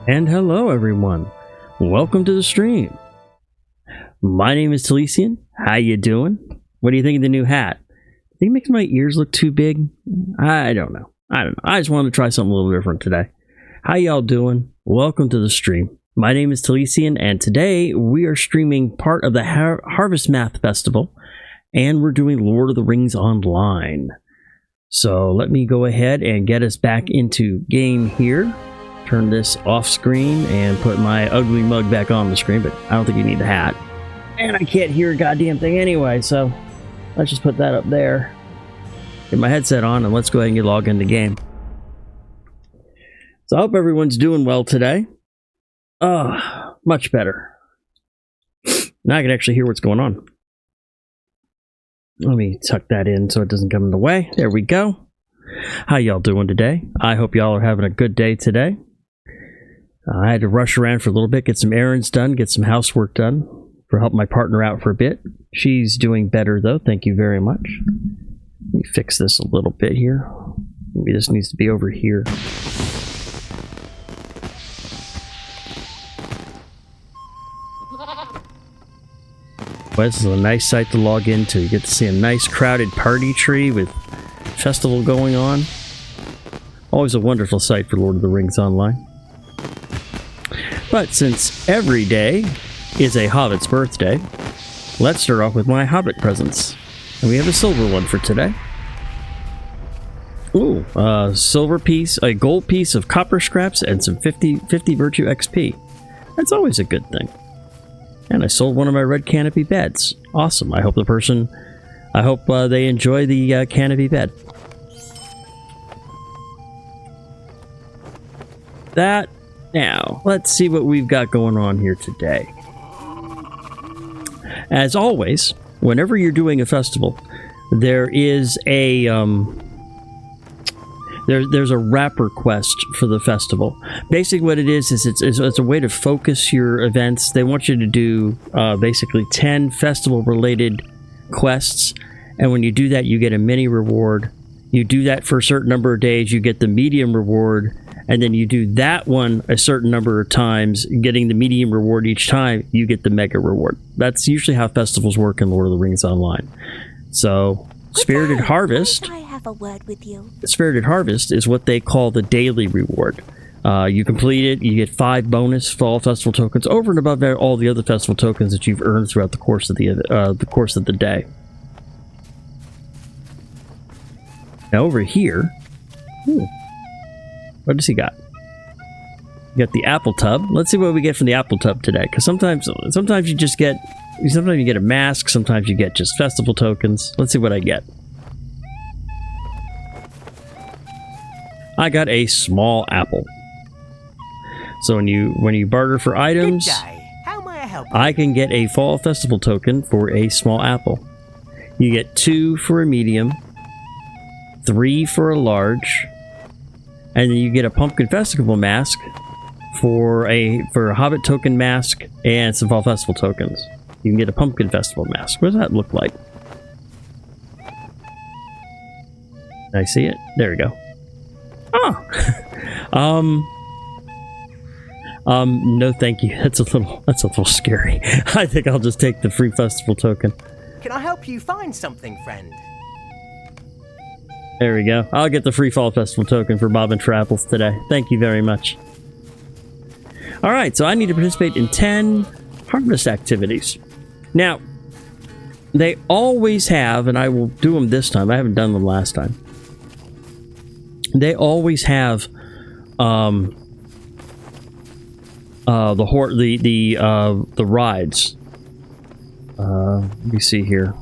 And hello everyone, welcome to the stream. My name is Talesian. How you doing? What do you think of the new hat? Think it makes my ears look too big? I don't know. I just wanted to try something a little different today. How y'all doing? Welcome to the stream. My name is Talesian, and today we are streaming part of the Harvestmath Festival, and we're doing Lord of the Rings Online. So let me go ahead and get us back into game here. Turn this off screen and put my ugly mug back on the screen, but I don't think you need the hat. And I can't hear a goddamn thing anyway, so let's just put that up there. Get my headset on and let's go ahead and get logged into game. So I hope everyone's doing well today. Much better. Now I can actually hear what's going on. Let me tuck that in so it doesn't come in the way. There we go. How y'all doing today? I hope y'all are having a good day today. I had to rush around for a little bit, get some errands done, get some housework done, for help my partner out for a bit. She's doing better though, thank you very much. Let me fix this a little bit here. Maybe this needs to be over here. Well, this is a nice site to log into. You get to see a nice crowded party tree with festival going on. Always a wonderful site for Lord of the Rings Online. But since every day is a Hobbit's birthday, let's start off with my Hobbit presents. And we have a silver one for today. Ooh, a silver piece, a gold piece of copper scraps, and some 50 virtue XP. That's always a good thing. And I sold one of my red canopy beds. Awesome. I hope they enjoy the canopy bed. That. Now, let's see what we've got going on here today. As always, whenever you're doing a festival, there is a there's a wrapper quest for the festival. Basically, what it is it's a way to focus your events. They want you to do basically 10 festival-related quests, and when you do that, you get a mini reward. You do that for a certain number of days, you get the medium reward. And then you do that one a certain number of times, getting the medium reward each time, you get the mega reward. That's usually how festivals work in Lord of the Rings Online. So, Spirited Harvest... I have a word with you. Spirited Harvest is what they call the daily reward. You complete it, you get 5 bonus fall festival tokens over and above all the other festival tokens that you've earned throughout the course of the day. Now over here... what does he got? You got the apple tub. Let's see what we get from the apple tub today. Because sometimes you get a mask. Sometimes you get just festival tokens. Let's see what I get. I got a small apple. So when you barter for items, Good day. How may I help you? I can get a fall festival token for a small apple. You get 2 for a medium, 3 for a large. And then you get a pumpkin festival mask for a Hobbit token mask and some fall festival tokens. You can get a pumpkin festival mask. What does that look like? Can I see it? There we go. Oh, no, thank you. That's a little scary. I think I'll just take the free festival token. Can I help you find something, friend? There we go. I'll get the free fall festival token for Bob and Travels today. Thank you very much. Alright, so I need to participate in 10 harvest activities. Now, they always have, and I will do them this time. I haven't done them last time. They always have the rides. Let me see here.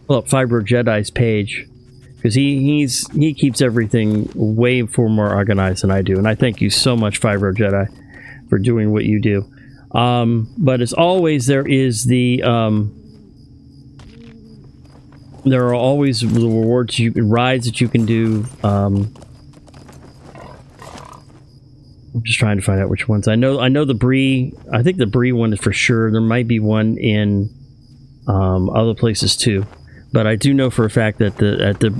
Pull up Fibro Jedi's page, because he keeps everything way more organized than I do, and I thank you so much, Fibro Jedi, for doing what you do. But as always, there is the there are always the rewards, rides that you can do. I'm just trying to find out which ones. I know the Bree. I think the Bree one is for sure. There might be one in other places too. But I do know for a fact that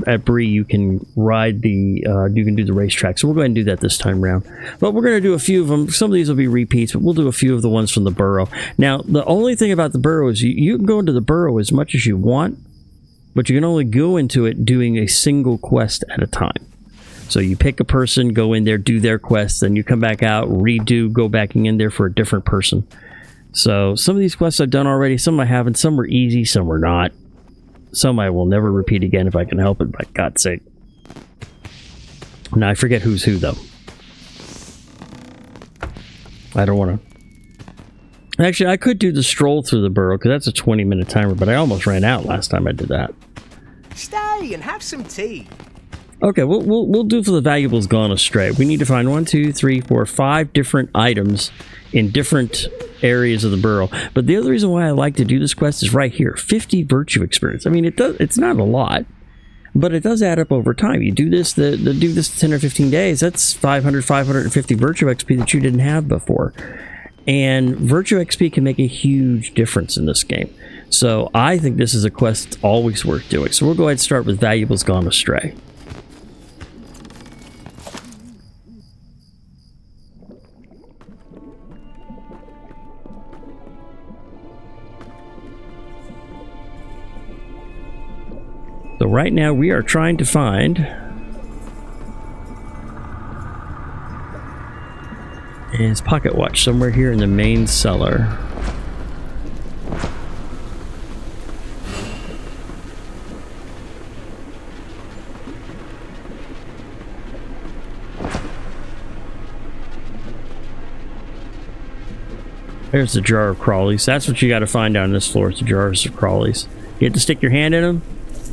at Bree you can ride the you can do the racetrack. So we'll go ahead and do that this time around. But we're going to do a few of them. Some of these will be repeats, but we'll do a few of the ones from the burrow. Now, the only thing about the burrow is you can go into the burrow as much as you want, but you can only go into it doing a single quest at a time. So you pick a person, go in there, do their quest, then you come back out, redo, go back in there for a different person. So some of these quests I've done already, some I haven't, some were easy, some were not. Some I will never repeat again if I can help it, by God's sake. Now I forget who's who, though. I don't want to... Actually, I could do the stroll through the burrow, because that's a 20-minute timer, but I almost ran out last time I did that. Stay and have some tea. Okay, we'll do for the valuables gone astray. We need to find 1, 2, 3, 4, 5 different items in different areas of the burrow. But the other reason why I like to do this quest is right here, 50 virtue experience. I mean, it's not a lot, but it does add up over time. You do this, do this 10 or 15 days, that's 550 virtue XP that you didn't have before. And virtue XP can make a huge difference in this game. So I think this is a quest that's always worth doing. So we'll go ahead and start with valuables gone astray. So right now we are trying to find his pocket watch somewhere here in the main cellar. There's the jar of crawlies. That's what you got to find down this floor, is the jars of crawlies. You have to stick your hand in them.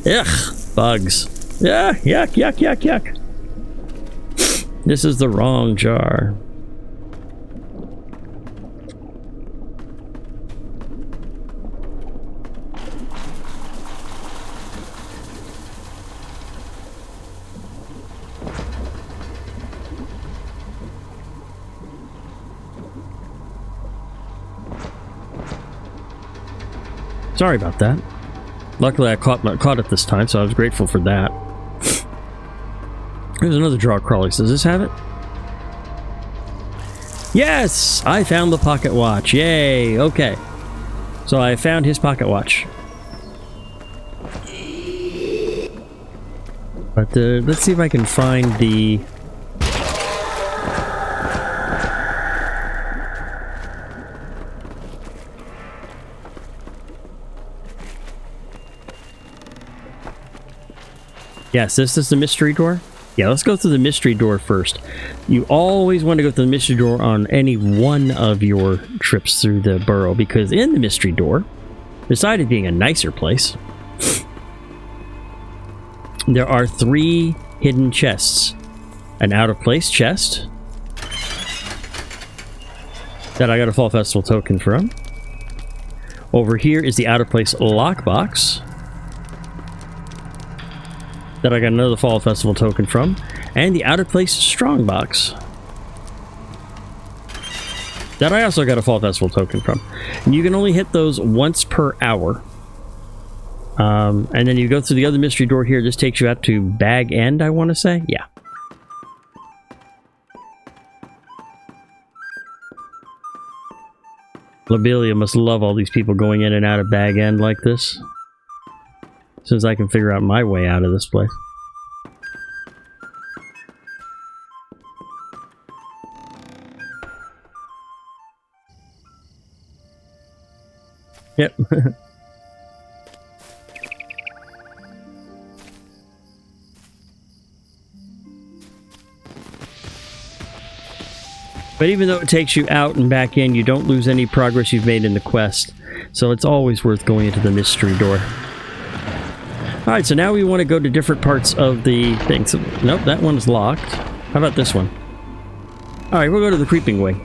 Ugh, bugs. Yeah, yuck, yuck, yuck, yuck. This is the wrong jar. Sorry about that. Luckily, I caught it this time, so I was grateful for that. There's another jar of crawlies. Does this have it? Yes! I found the pocket watch. Yay! Okay. So I found his pocket watch. But let's see if I can find the... Yes, this is the mystery door. Yeah, let's go through the mystery door first. You always want to go through the mystery door on any one of your trips through the burrow, because in the mystery door, besides it being a nicer place, there are 3 hidden chests. An out-of-place chest that I got a Fall Festival token from. Over here is the out-of-place lockbox that I got another Fall Festival token from, and the out-of-place strongbox that I also got a Fall Festival token from. And you can only hit those once per hour. And then you go through the other mystery door here. This takes you out to Bag End, I want to say. Yeah. Lobelia must love all these people going in and out of Bag End like this. Since I can figure out my way out of this place. Yep. But even though it takes you out and back in, you don't lose any progress you've made in the quest. So it's always worth going into the mystery door. Alright, so now we want to go to different parts of the thing. So, nope, that one's locked. How about this one? Alright, we'll go to the creeping way.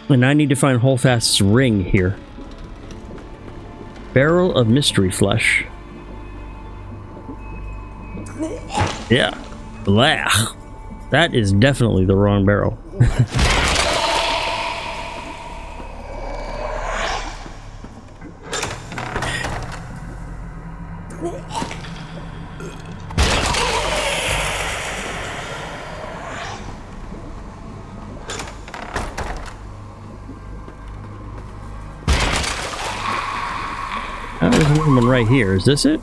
And I need to find Holdfast's ring here. Barrel of mystery flesh. Yeah. Blah. That is definitely the wrong barrel. Oh, there's one right here. Is this it?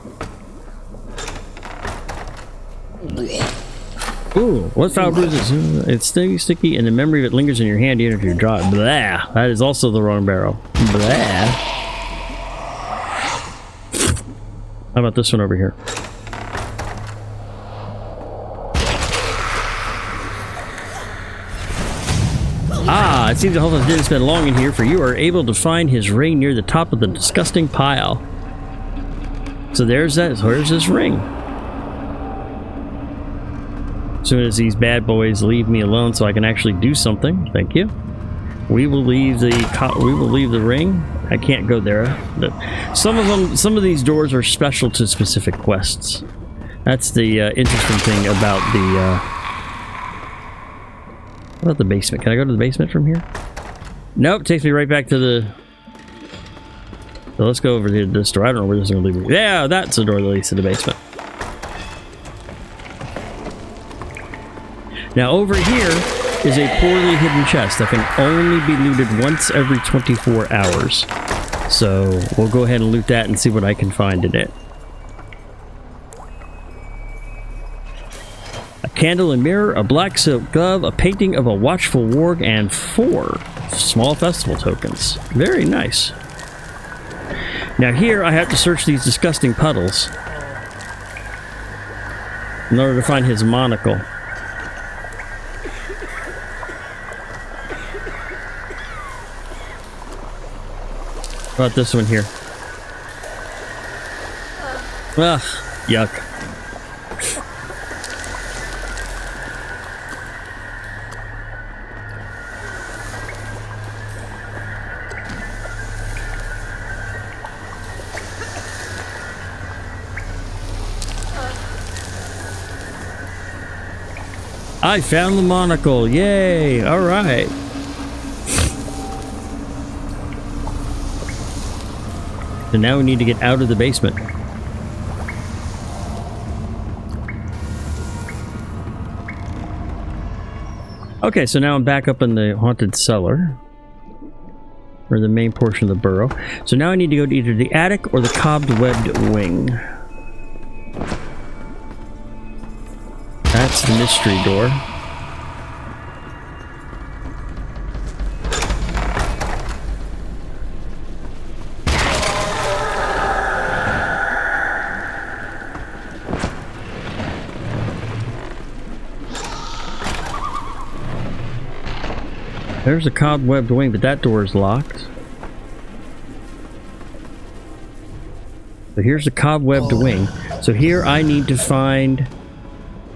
Ooh, what foul bruises? It's sticky, and the memory of it lingers in your hand even if you're dry. Blah. That is also the wrong barrel. Blah. How about this one over here? Ah, it seems the Hulk didn't spend long in here, for you are able to find his ring near the top of the disgusting pile. So there's that. Where's his ring? As soon as these bad boys leave me alone so I can actually do something. Thank you. We will leave the ring. I can't go there. Some of these doors are special to specific quests. That's the interesting thing about the basement. Can I go to the basement from here? Nope, takes me right back to the... So let's go over to this door. I don't know where this is going to lead me. Yeah, that's the door that leads to the basement. Now over here is a poorly hidden chest that can only be looted once every 24 hours. So we'll go ahead and loot that and see what I can find in it. A candle and mirror, a black silk glove, a painting of a watchful warg, and 4 small festival tokens. Very nice. Now here I have to search these disgusting puddles in order to find his monocle. How about this one here? Ugh, yuck. I found the monocle. Yay! All right. So now we need to get out of the basement. Okay, so now I'm back up in the haunted cellar. Or the main portion of the burrow. So now I need to go to either the attic or the cobwebbed wing. That's the mystery door. There's a cobwebbed wing, but that door is locked. So here's the cobwebbed wing. So here I need to find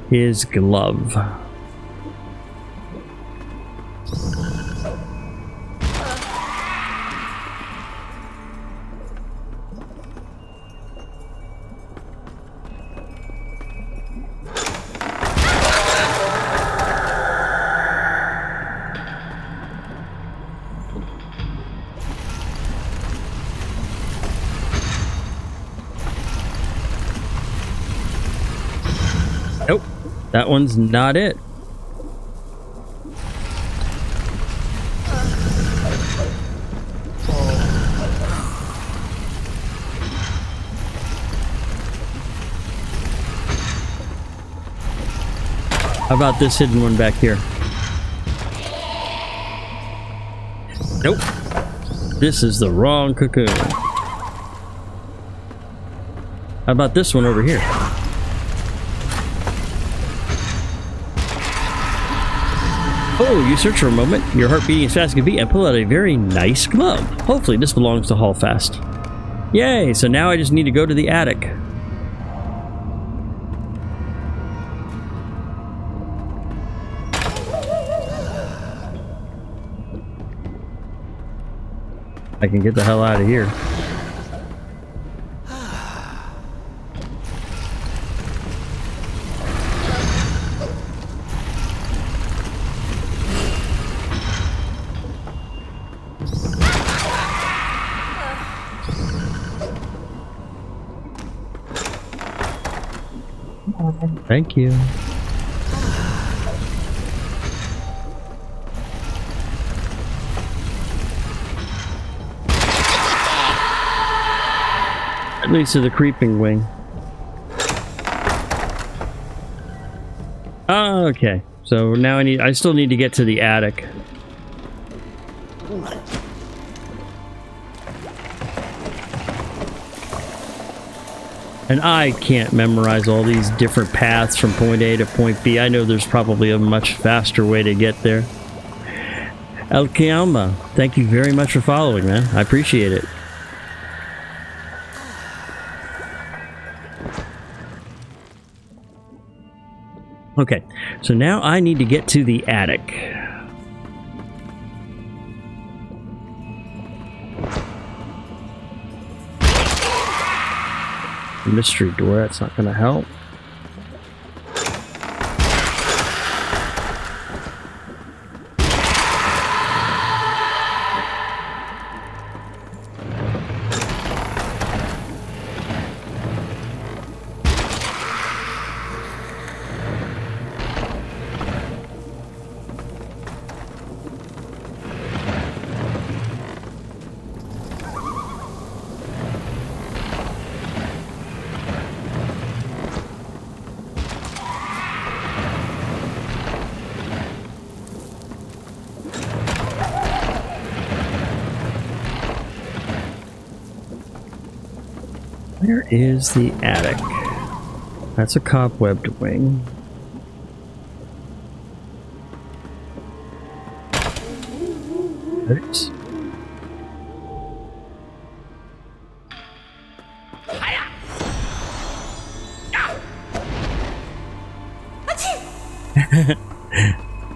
his glove. Nope, that one's not it. How about this hidden one back here? Nope. This is the wrong cocoon. How about this one over here? Oh, you search for a moment, your heart beating as fast as can beat, and pull out a very nice glove. Hopefully this belongs to Hallfast. Yay, so now I just need to go to the attic. I can get the hell out of here. Thank you. At least to the creeping wing. Oh, okay. So now I still need to get to the attic. And I can't memorize all these different paths from point A to point B. I know there's probably a much faster way to get there. El Kiamba, thank you very much for following, man. I appreciate it. Okay, so now I need to get to the attic. Mystery door, that's not gonna help. Where is the attic? That's a cobwebbed wing. There it is.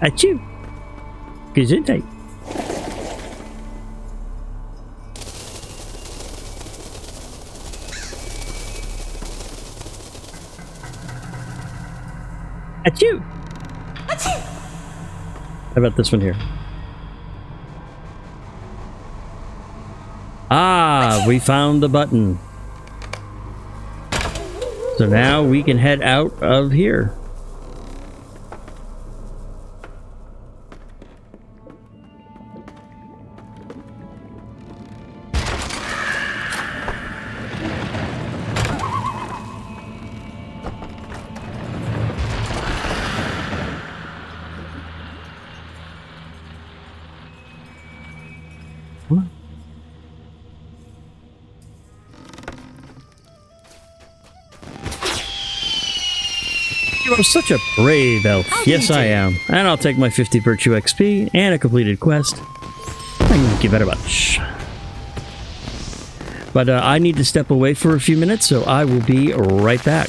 Achoo! Gesundheit. Achoo! Achoo! How about this one here? Ah, we found the button. So now we can head out of here. You are such a brave elf. Yes, I am. And I'll take my 50 virtue XP and a completed quest. Thank you very much. But I need to step away for a few minutes, so I will be right back.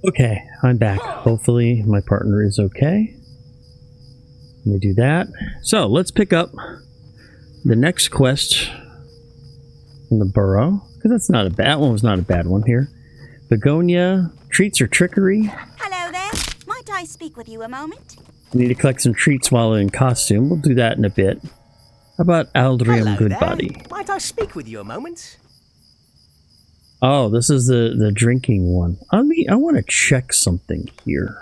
Okay, I'm back. Hopefully my partner is okay. Let me do that. So let's pick up the next quest from the burrow, because that's not a bad one. Was not a bad one here. Begonia, treats or trickery. Hello there. Might I speak with you a moment? We need to collect some treats while in costume. We'll do that in a bit. How about Aldrium Hello Goodbody? there. Might I speak with you a moment? Oh, this is the drinking one. I want to check something here.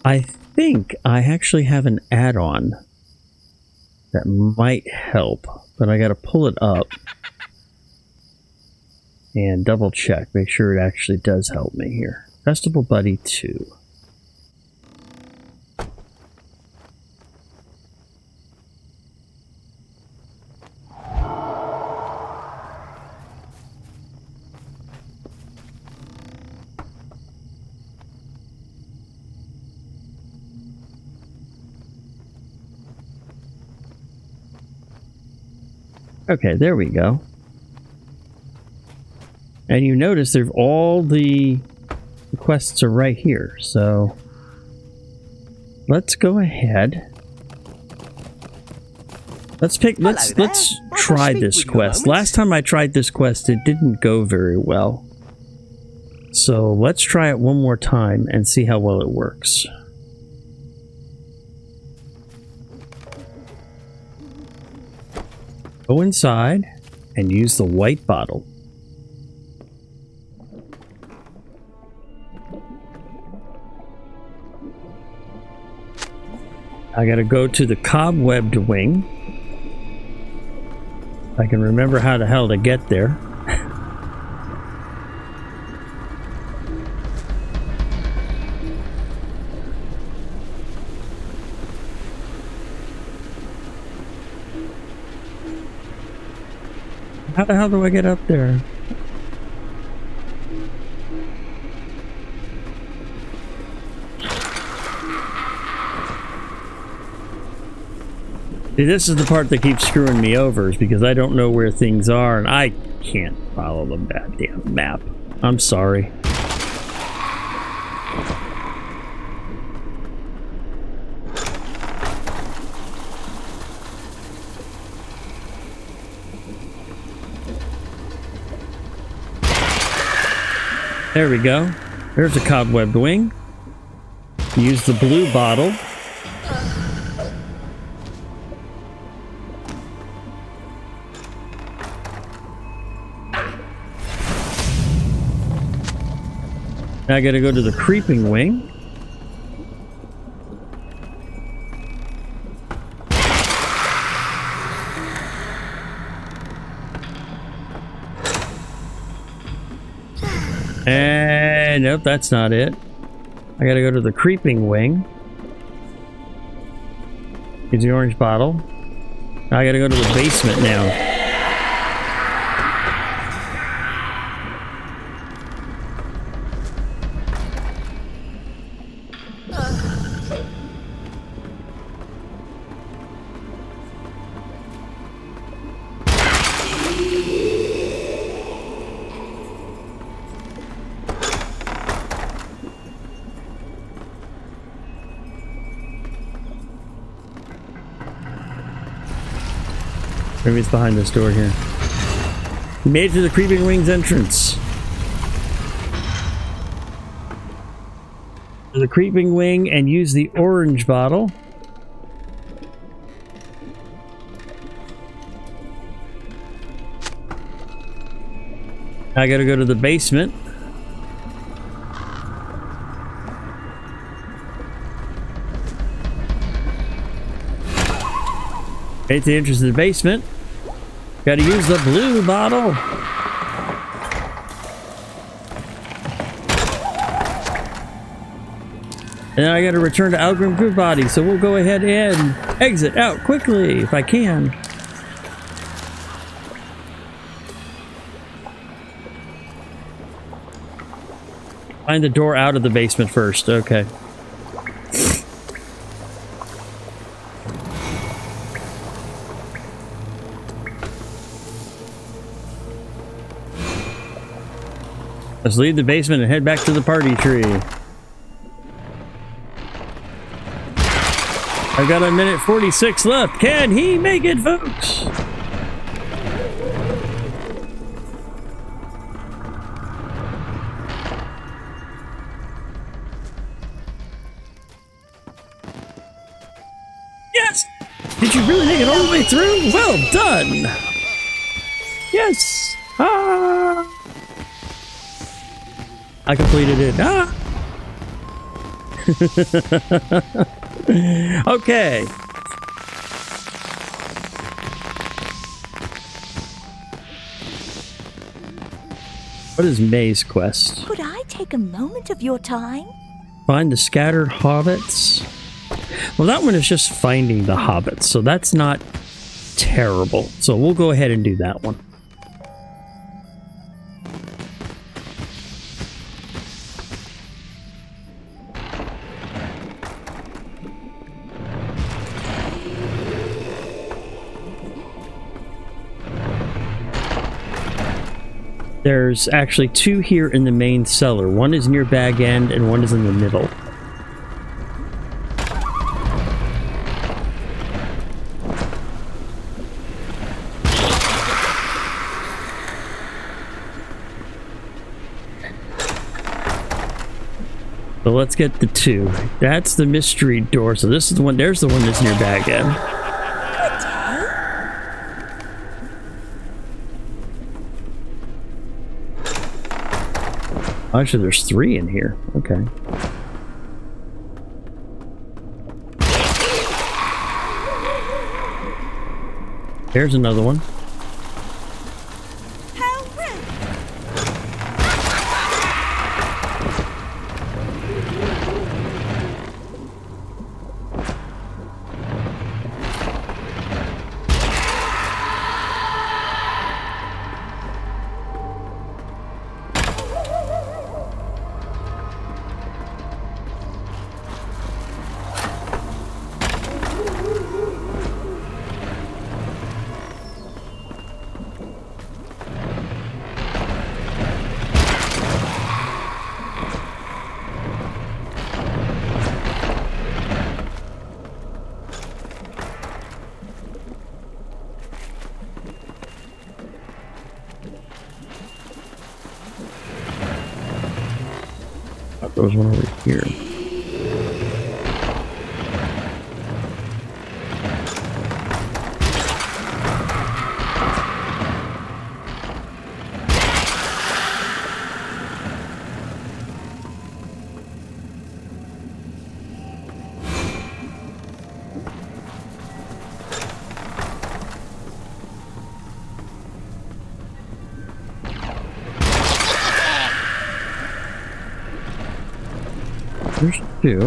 I think I actually have an add-on that might help, but I got to pull it up and double check, make sure it actually does help me here. Festival Buddy 2. Okay, there we go. And you notice there's all the quests are right here, so let's go ahead. Let's try this quest. Last time I tried this quest, it didn't go very well. So let's try it one more time and see how well it works. Go inside and use the white bottle. I gotta go to the cobwebbed wing. I can remember how the hell to get there. How the hell do I get up there? See, this is the part that keeps screwing me over, is because I don't know where things are and I can't follow the goddamn map. I'm sorry. There we go. There's a cobwebbed wing. Use the blue bottle. Now I gotta go to the creeping wing. And nope, that's not it. I gotta go to the creeping wing. Use the orange bottle. Now I gotta go to the basement now. Maybe it's behind this door here. We made it to the Creeping Wings entrance. To the Creeping Wing and use the orange bottle. I gotta go to the basement. At the entrance of the basement. Gotta use the blue bottle. And then I gotta return to Aldrium Goodbody, so we'll go ahead and exit out quickly if I can. Find the door out of the basement first, okay. Let's leave the basement and head back to the party tree. I've got a minute 46 left. Can he make it, folks? Yes! Did you really make it all the way through? Well done! Yes! Ah! I completed it. Ah! Okay. What is May's quest? Could I take a moment of your time? Find the scattered hobbits. Well, that one is just finding the hobbits, so that's not terrible. So we'll go ahead and do that one. There's actually two here in the main cellar. One is near Bag End and one is in the middle. So let's get the two. That's the mystery door. So this is the one. There's the one that's near Bag End. Actually, there's three in here. Okay. There's another one. There was one over here. There's two.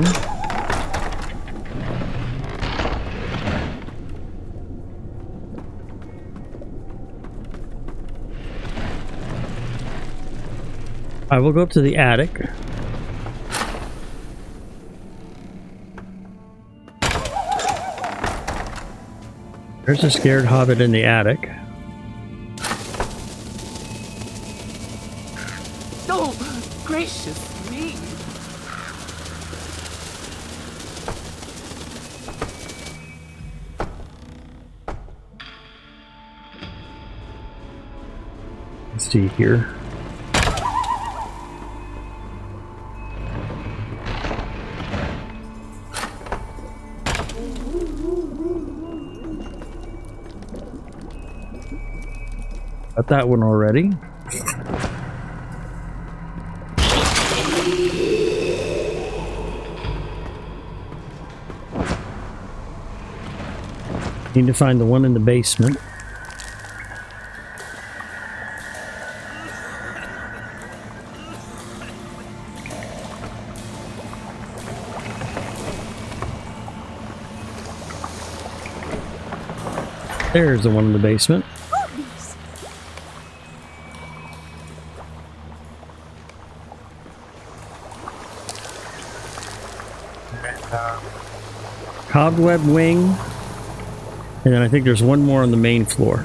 I will go up to the attic. There's a scared hobbit in the attic. Oh, gracious me. Let's see here. Got that one already. Need to find the one in the basement. There's the one in the basement. Cobweb wing. And then I think there's one more on the main floor.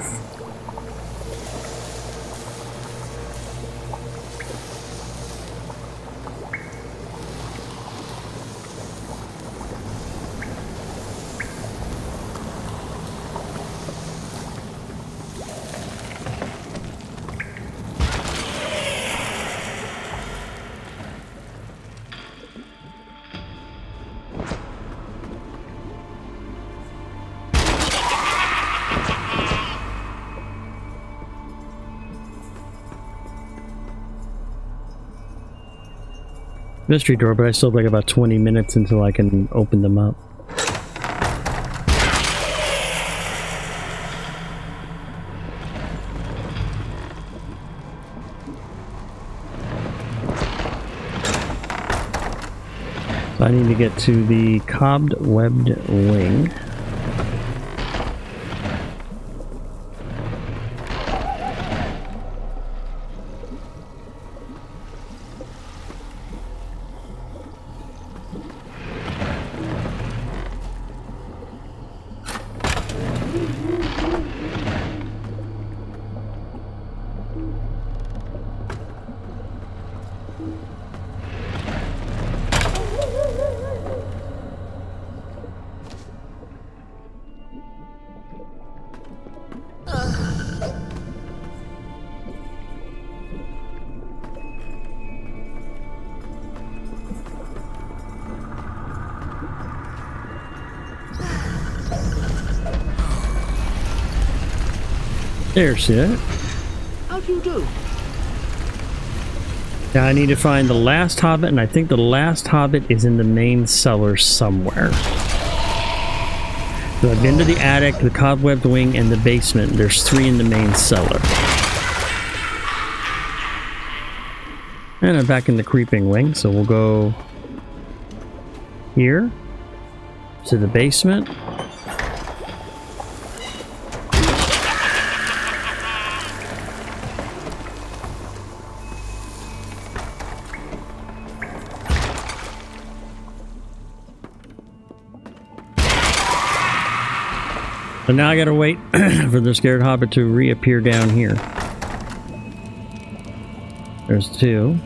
mystery door, but I still have like about 20 minutes until I can open them up. So I need to get to the cobwebbed wing. There's it. How do you do? Now I need to find the last hobbit, and I think the last hobbit is in the main cellar somewhere. So I've been to the attic, the cobwebbed wing, and the basement. There's 3 in the main cellar. And I'm back in the creeping wing, so we'll go here to the basement. So now I gotta wait for the scared hobbit to reappear down here. There's 2.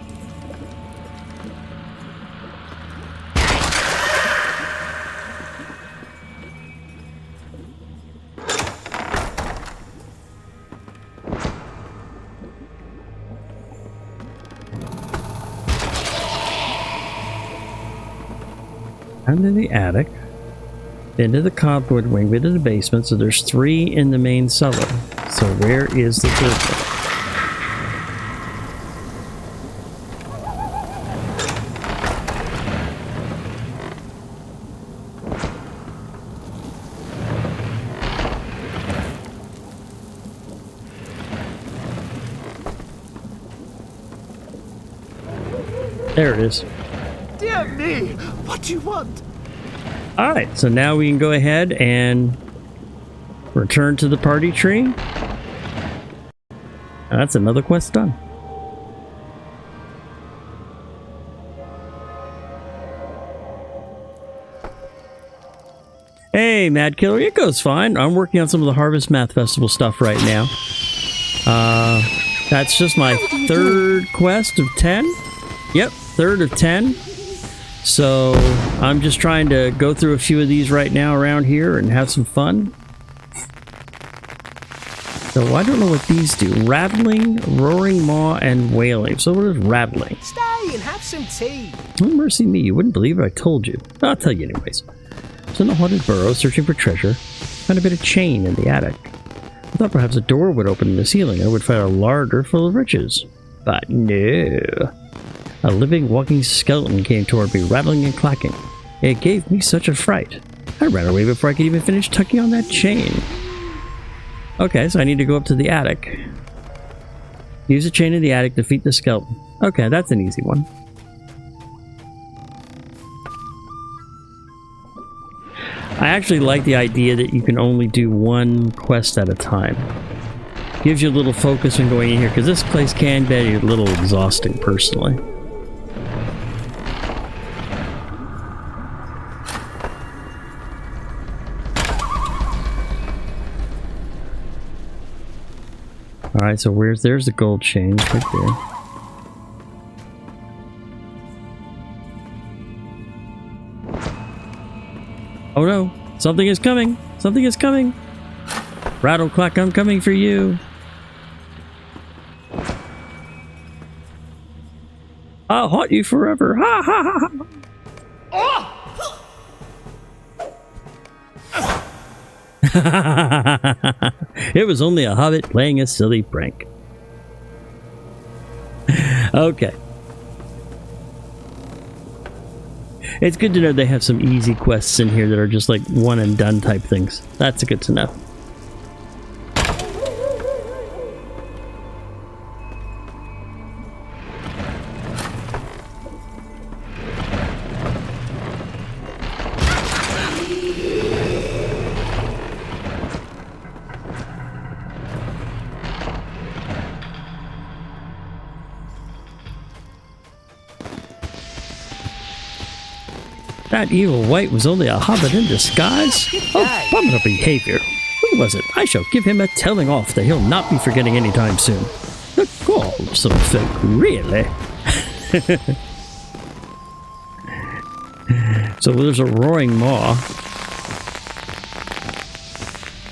Into the attic. Into the cobweb wing, into the basement, so there's 3 in the main cellar. So where is the 3rd one? There it is. Dear me, what do you want? Alright, so now we can go ahead and return to the party tree. That's another quest done. Hey, Mad Killer, it goes fine. I'm working on some of the Harvestmath Festival stuff right now. That's just my 3rd quest of 10. Yep, 3rd of 10. So I'm just trying to go through a few of these right now around here and have some fun. So I don't know what these do. Rattling, roaring maw, and wailing. So what is rattling? Stay and have some tea. Oh, mercy me, you wouldn't believe it, I told you. I'll tell you anyways. So in the haunted burrow, searching for treasure, found a bit of chain in the attic. I thought perhaps a door would open in the ceiling and I would find a larder full of riches. But no. A living, walking skeleton came toward me, rattling and clacking. It gave me such a fright. I ran away before I could even finish tucking on that chain. Okay, so I need to go up to the attic. Use the chain in the attic to defeat the skeleton. Okay, that's an easy one. I actually like the idea that you can only do 1 quest at a time. Gives you a little focus when going in here, because this place can be a little exhausting, personally. Alright, so there's the gold chains right there. Oh no, something is coming! Something is coming! Rattle clack, I'm coming for you! I'll haunt you forever! Ha ha ha ha! It was only a hobbit playing a silly prank. Okay. It's good to know they have some easy quests in here that are just like one and done type things. That's good to know. That evil wight was only a hobbit in disguise? Oh, abominable behavior. Who was it? I shall give him a telling off that he'll not be forgetting anytime soon. The gall of some folk, really? So there's a roaring maw.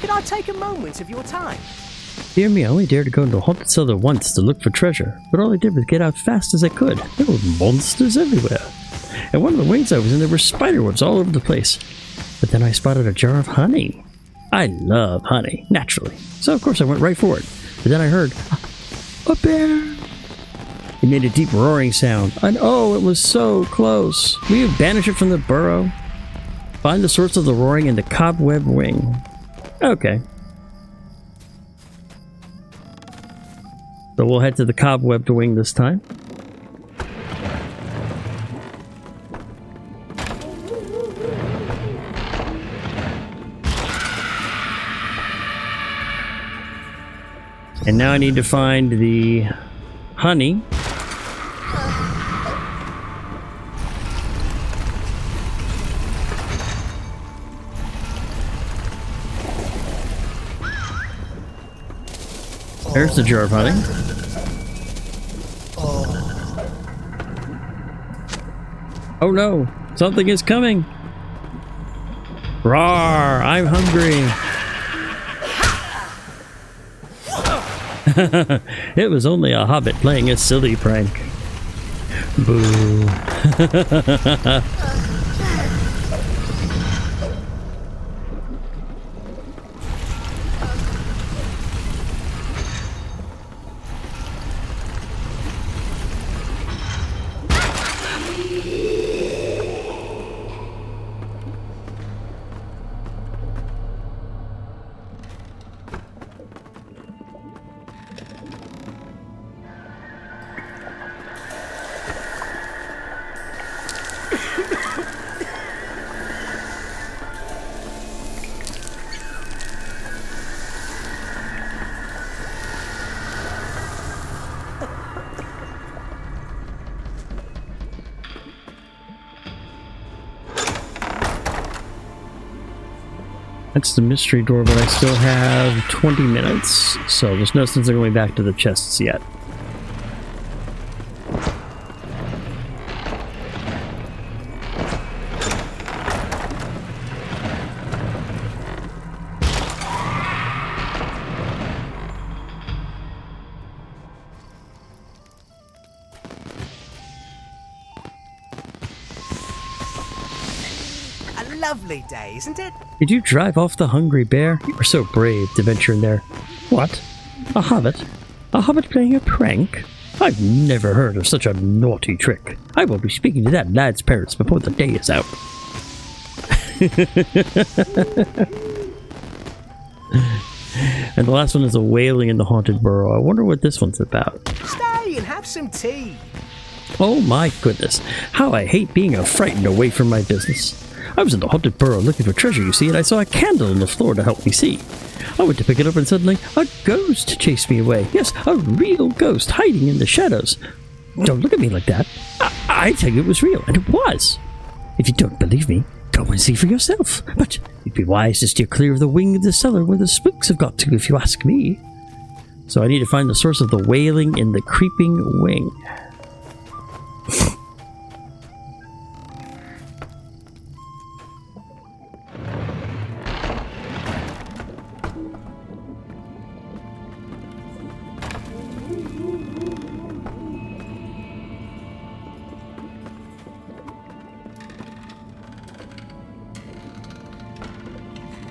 Can I take a moment of your time? Dear me, I only dared to go into the haunted cellar once to look for treasure, but all I did was get out fast as I could. There were monsters everywhere. And one of the wings I was in, there were spider webs all over the place. But then I spotted a jar of honey. I love honey, naturally. So of course I went right for it. But then I heard a bear. It made a deep roaring sound. And oh, it was so close. Will you banish it from the burrow? Find the source of the roaring in the cobweb wing. Okay. So we'll head to the cobwebbed wing this time. And now I need to find the honey. There's the jar of honey. Oh no, something is coming. Roar, I'm hungry. It was only a hobbit playing a silly prank. Boo. That's the mystery door, but I still have 20 minutes, so there's no sense in going back to the chests yet. A lovely day, isn't it? Did you drive off the hungry bear? You were so brave to venture in there. What? A hobbit? A hobbit playing a prank? I've never heard of such a naughty trick. I will be speaking to that lad's parents before the day is out. And the last one is a wailing in the haunted burrow. I wonder what this one's about. Stay and have some tea. Oh my goodness. How I hate being frightened away from my business. I was in the haunted burrow looking for treasure, you see, and I saw a candle on the floor to help me see. I went to pick it up and suddenly a ghost chased me away. Yes, a real ghost hiding in the shadows. Don't look at me like that. I tell you it was real, and it was. If you don't believe me, go and see for yourself. But it'd be wise to steer clear of the wing of the cellar where the spooks have got to, if you ask me. So I need to find the source of the wailing in the creeping wing.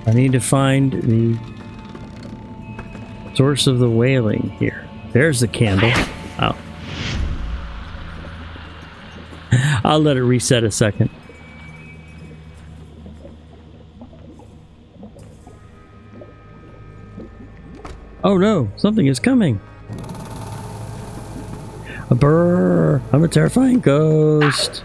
I need to find the source of the wailing here. There's the candle. Oh. I'll let it reset a second. Oh no, something is coming. A brr, I'm a terrifying ghost.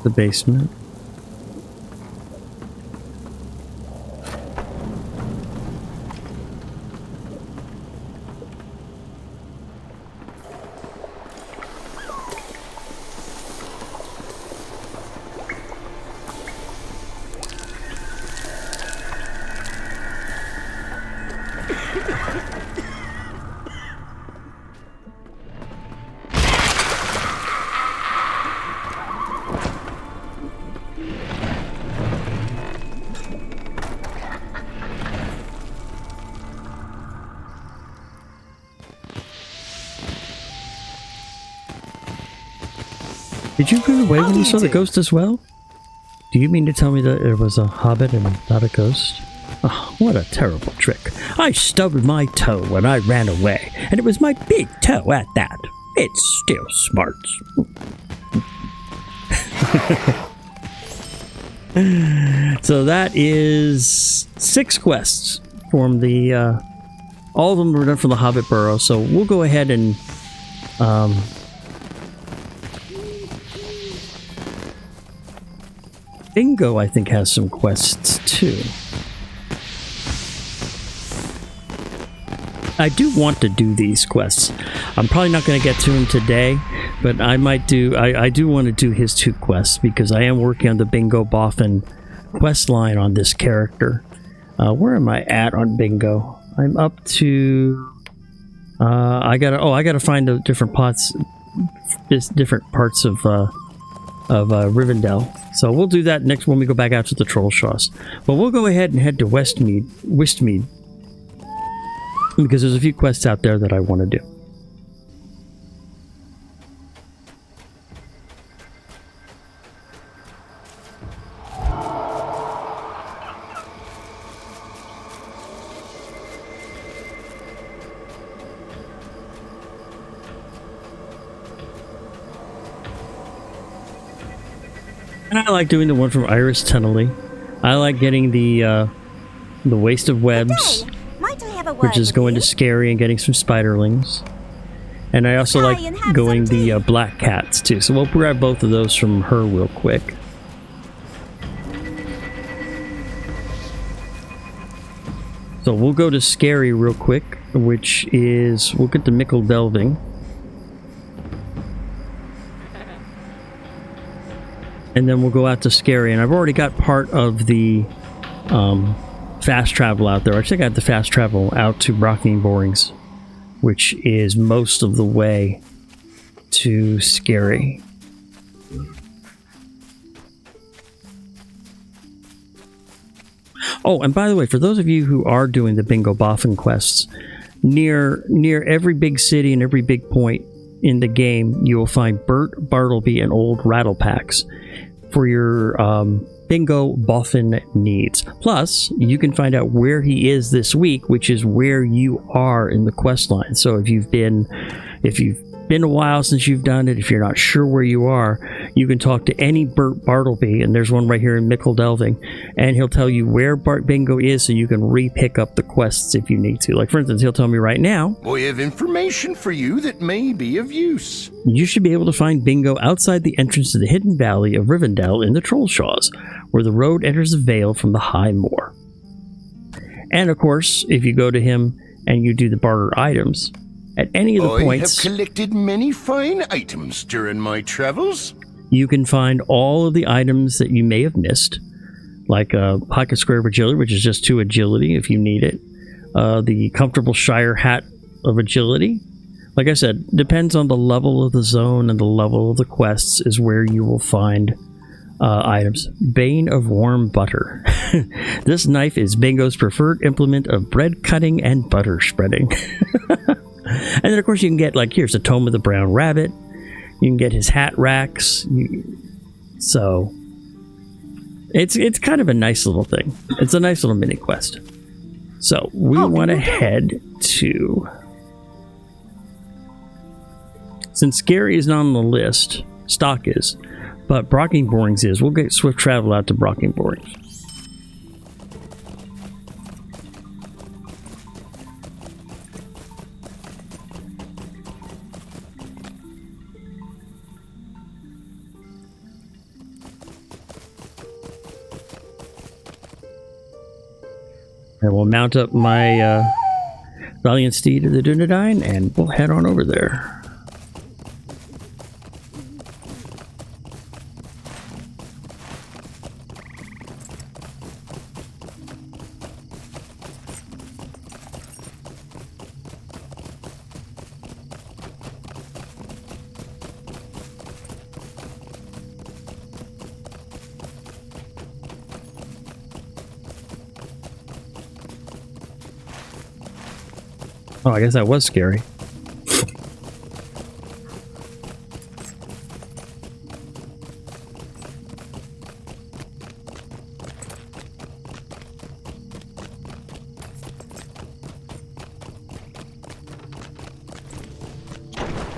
The basement. Did you run away when you saw the ghost as well? Do you mean to tell me that it was a hobbit and not a ghost? Oh, what a terrible trick. I stubbed my toe when I ran away, and it was my big toe at that. It's still smart. So that is 6 quests from the, all of them were done from the Hobbit Burrow, so we'll go ahead and, Bingo, I think, has some quests too. I do want to do these quests. I'm probably not going to get to them today, but I might do. I do want to do his 2 quests because I am working on the Bingo Boffin quest line on this character. Where am I at on Bingo? I'm up to. I gotta find the different different parts of Rivendell. So we'll do that next when we go back out to the Trollshaws. But we'll go ahead and head to Westmead, because there's a few quests out there that I want to do. And I like doing the one from Iris Tunnelly. I like getting the Waste of Webs, which is going to Scary and getting some spiderlings. And I also like going the Black Cats too. So we'll grab both of those from her real quick. So we'll go to Scary real quick, which is, we'll get to Mickle Delving. And then we'll go out to Scary, and I've already got part of the fast travel out there. I think I got the fast travel out to Brocking Borings, which is most of the way to Scary. Oh, and by the way, for those of you who are doing the Bingo Boffin quests, near every big city and every big point in the game, you will find Bert, Bartleby, and old rattle packs for your Bingo Boffin needs. Plus, you can find out where he is this week, which is where you are in the quest line. So if you've been a while since you've done it, if you're not sure where you are, you can talk to any Bert Bartleby, and there's one right here in Mickle Delving, and he'll tell you where Bart Bingo is so you can re-pick up the quests if you need to. Like, for instance, he'll tell me right now, I have information for you that may be of use. You should be able to find Bingo outside the entrance to the hidden valley of Rivendell in the Trollshaws, where the road enters the vale from the high moor. And of course, if you go to him and you do the barter items, at any of the points, I have collected many fine items during my travels. You can find all of the items that you may have missed, like a pocket square of agility, which is just 2 agility if you need it. The comfortable Shire hat of agility. Like I said, depends on the level of the zone and the level of the quests is where you will find items. Bane of Warm Butter. This knife is Bingo's preferred implement of bread cutting and butter spreading. And then, of course, you can get, like, here's the Tome of the Brown Rabbit. You can get his hat racks. So, It's kind of a nice little thing. It's a nice little mini quest. So we want to head to... Since Gary is not on the list, Stock is, but Brockenborings is. We'll get swift travel out to Brockenborings. And we'll mount up my Valiant Steed of the Dunedain, and we'll head on over there. Oh, I guess that was scary.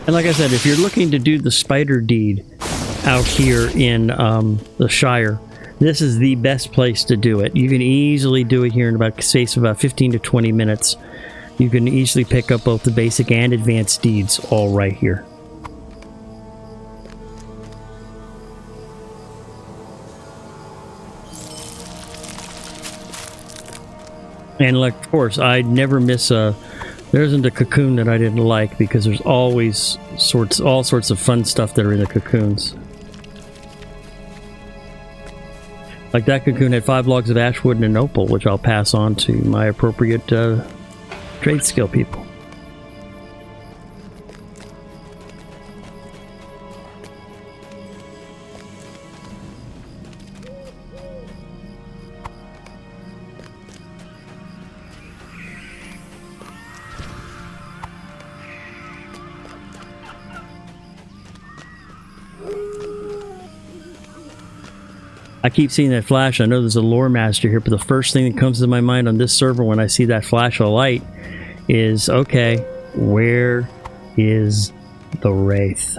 And like I said, if you're looking to do the spider deed out here in the Shire, this is the best place to do it. You can easily do it here in about a space of about 15 to 20 minutes. You can easily pick up both the basic and advanced deeds all right here. And like, of course, I never miss there isn't a cocoon that I didn't like, because there's always all sorts of fun stuff that are in the cocoons. Like that cocoon had 5 logs of ashwood and an opal, which I'll pass on to my appropriate trade skill people. I keep seeing that flash. I know there's a lore master here, but the first thing that comes to my mind on this server when I see that flash of light is, okay, where is the Wraith?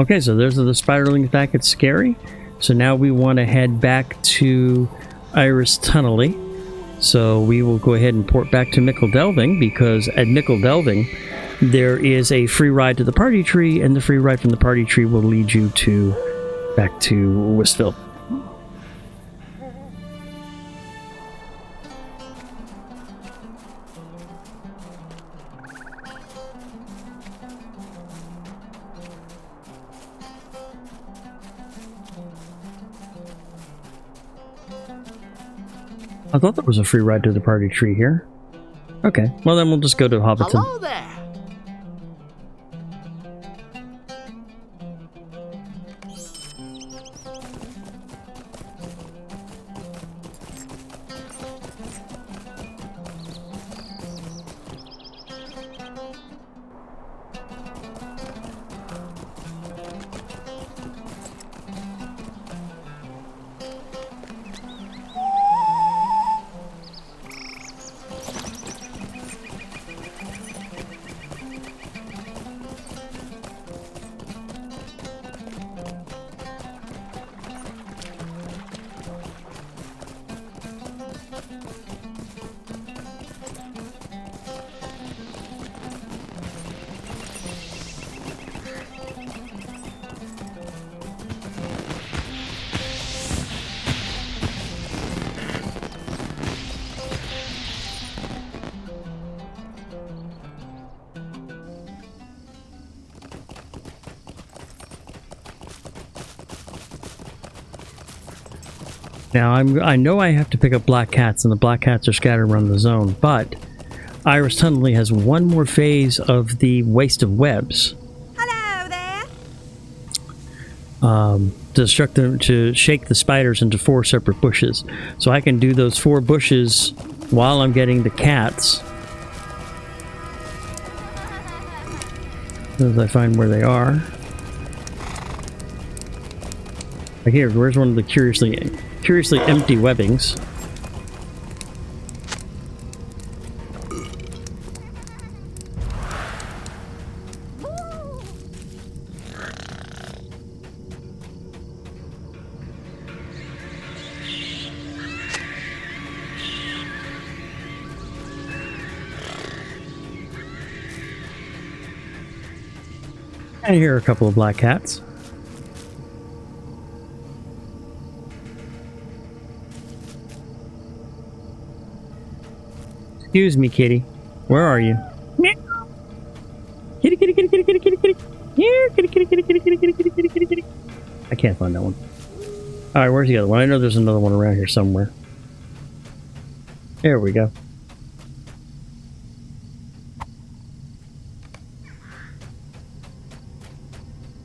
Okay, so there's the spiraling attack. It's scary. So now we want to head back to Iris Tunnely. So we will go ahead and port back to Mickle Delving, because at Mickle Delving there is a free ride to the party tree, and the free ride from the party tree will lead you back to Whistville. I thought there was a free ride to the party tree here. Okay, well then we'll just go to Hobbiton. Hello there. Now, I know I have to pick up black cats, and the black cats are scattered around the zone, but Iris Tunnelly has one more phase of the Waste of Webs. Hello there. To shake the spiders into 4 separate bushes. So I can do those 4 bushes while I'm getting the cats. As I find where they are. Right here, where's one of the curiously empty webbings? And here are a couple of black cats. Excuse me, kitty. Where are you? Kitty, kitty, kitty, kitty, kitty, kitty, kitty. Here, kitty, kitty, kitty, kitty, kitty, kitty, kitty, kitty, kitty, kitty. I can't find that one. Alright, where's the other one? I know there's another one around here somewhere. There we go.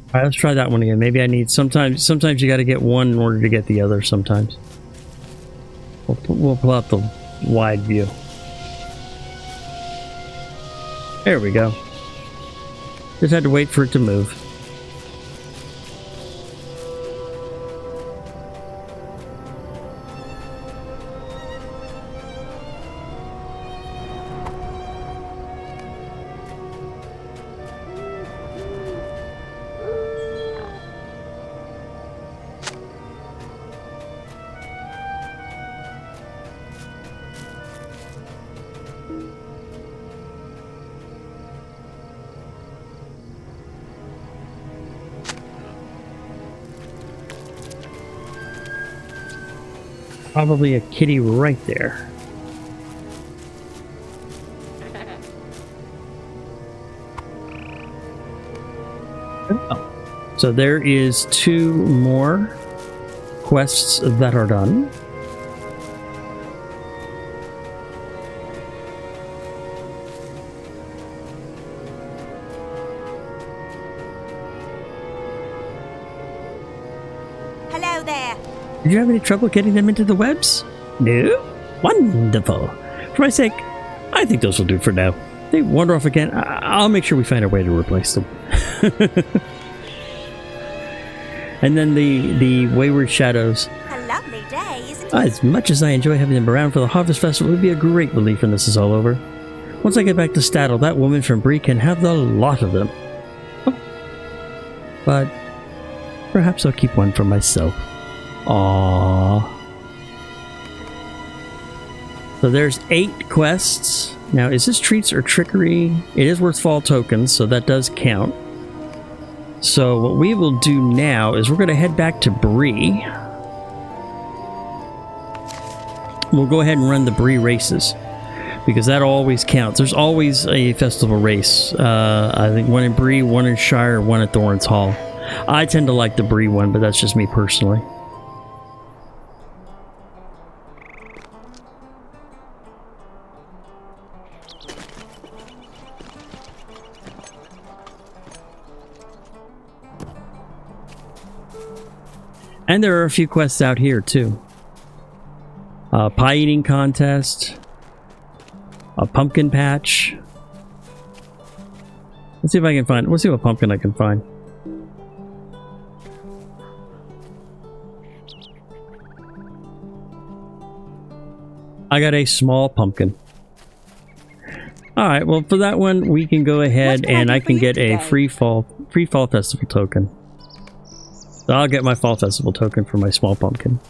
Alright, let's try that one again. Maybe I need... Sometimes you gotta get one in order to get the other sometimes. We'll pull out the wide view. There we go. Just had to wait for it to move. Probably a kitty right there. Oh. So there is 2 more quests that are done. Hello there. Did you have any trouble getting them into the webs? No? Wonderful. For my sake, I think those will do for now. They wander off again. I'll make sure we find a way to replace them. And then the Wayward Shadows. A lovely day, isn't it? As much as I enjoy having them around for the Harvest Festival, it would be a great relief when this is all over. Once I get back to Staddle, that woman from Bree can have the lot of them. Oh. But perhaps I'll keep one for myself. Aww. So there's 8 quests. Now, is this treats or trickery? It is worth fall tokens, so that does count. So what we will do now is we're going to head back to Bree. We'll go ahead and run the Bree races, because that always counts. There's always a festival race. I think one in Bree, one in Shire, one at Thorns Hall. I tend to like the Bree one, but that's just me personally. And there are a few quests out here too. Pie eating contest. A pumpkin patch. Let's see if I can find... Let's see what pumpkin I can find. I got a small pumpkin. Alright, well for that one we can go ahead and I can get a free fall festival token. So I'll get my fall festival token for my small pumpkin.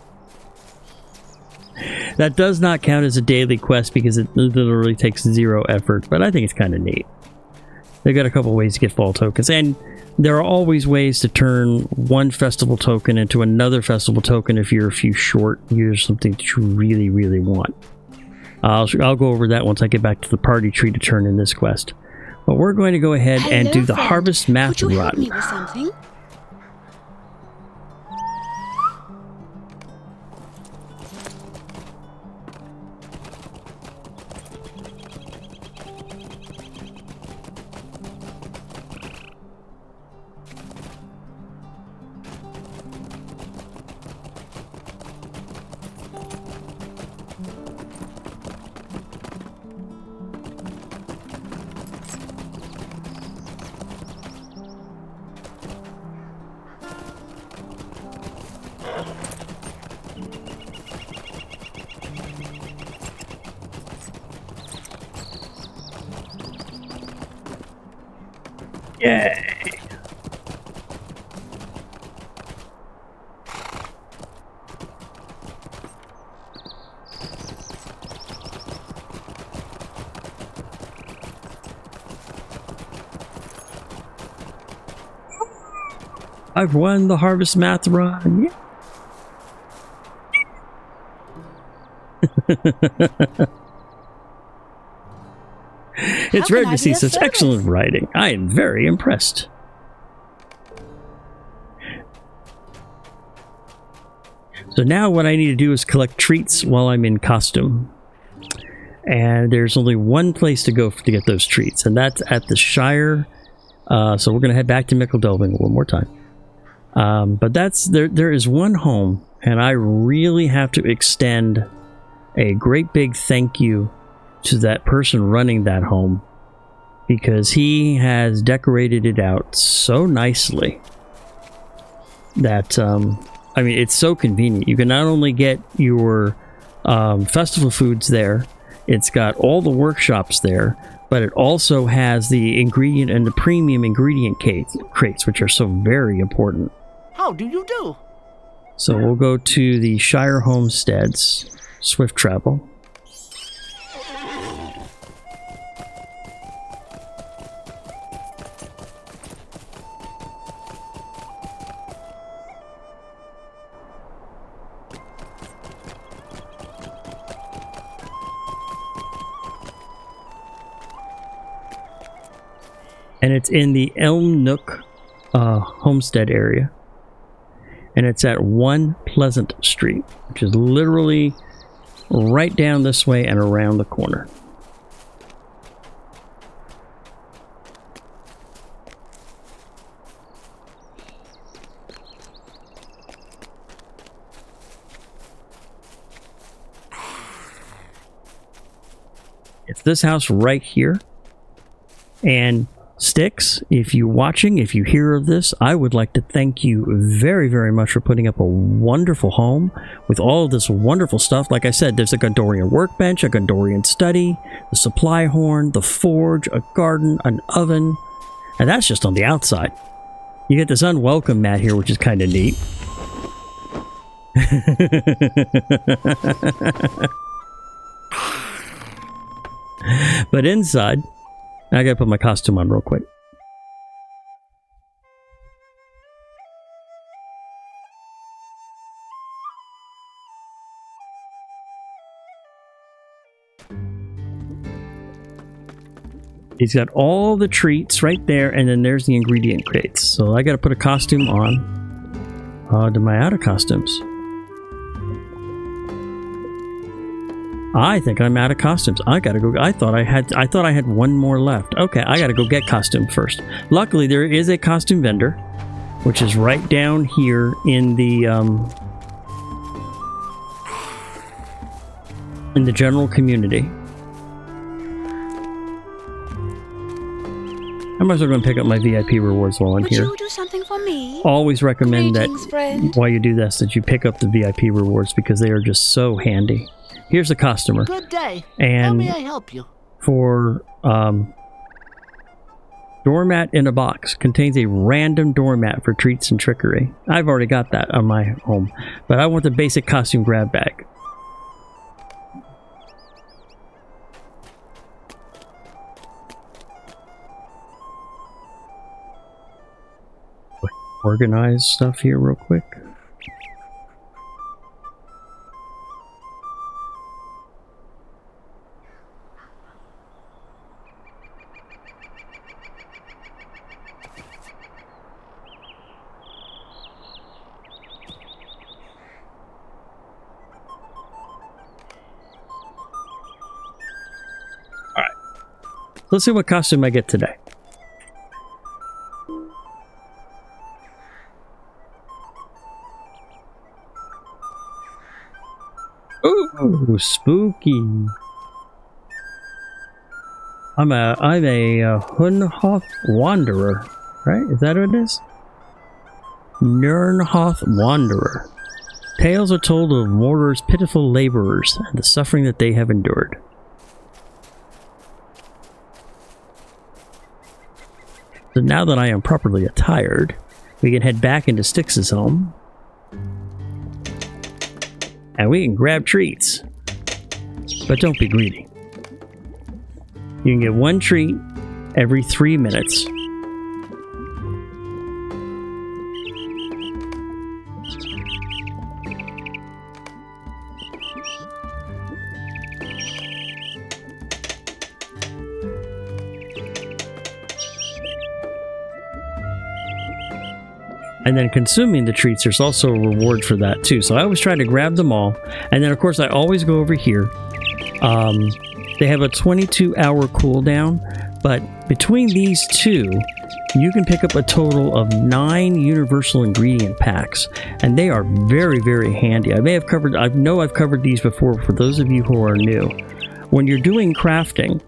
That does not count as a daily quest because it literally takes 0 effort, but I think it's kind of neat. They've got a couple ways to get fall tokens, and there are always ways to turn one festival token into another festival token if you're a few short. Use something that you really, really want. I'll go over that once I get back to the party tree to turn in this quest. But we're going to go ahead and do the Harvestmath Could you help run. me with something? Yay! I've won the Harvestmath run. Yeah. It's rare to see such excellent writing. I am very impressed. So now what I need to do is collect treats while I'm in costume. And there's only one place to go to get those treats, and that's at the Shire. So we're going to head back to Mickeldelving one more time. But that's there is one home, and I really have to extend a great big thank you to that person running that home, because he has decorated it out so nicely that I mean, it's so convenient. You can not only get your festival foods there, it's got all the workshops there, but it also has the ingredient and the premium ingredient crates, which are so very important. How do you do? So we'll go to the Shire Homesteads, Swift Travel. And it's in the Elm Nook homestead area. And it's at 1 Pleasant Street, which is literally right down this way and around the corner. It's this house right here. And Styx, if you're watching, if you hear of this, I would like to thank you very, very much for putting up a wonderful home with all of this wonderful stuff. Like I said, there's a Gondorian workbench, a Gondorian study, the supply horn, the forge, a garden, an oven, and that's just on the outside. You get this unwelcome mat here, which is kind of neat. But inside, I gotta put my costume on real quick. He's got all the treats right there, and then there's the ingredient crates. So I gotta put a costume on. Am I out of costumes? I think I'm out of costumes. I gotta go. I thought I had one more left. Okay, I gotta go get costume first. Luckily, there is a costume vendor, which is right down here in the general community. I'm also going to pick up my VIP rewards while I'm here. Would you do something for me? Always recommend Greetings, that friend. while you do this, that you pick up the VIP rewards because they are just so handy. Here's a customer. Good day. And how may I help you? For doormat in a box, contains a random doormat for treats and trickery. I've already got that on my home, but I want the basic costume grab bag. Organize stuff here real quick. Alright. Let's see what costume I get today. Ooh, spooky. I'm a Hunhoth Wanderer, right? Is that what it is? Nirnhoth Wanderer. Tales are told of Mordor's pitiful laborers and the suffering that they have endured. So now that I am properly attired, we can head back into Styx's home. And we can grab treats. But don't be greedy. You can get 1 treat every 3 minutes. And then consuming the treats, there's also a reward for that too. So I always try to grab them all. And then of course I always go over here. They have a 22-hour cooldown, but between these two, you can pick up a total of 9 universal ingredient packs, and they are very, very handy. I know I've covered these before for those of you who are new. When you're doing crafting,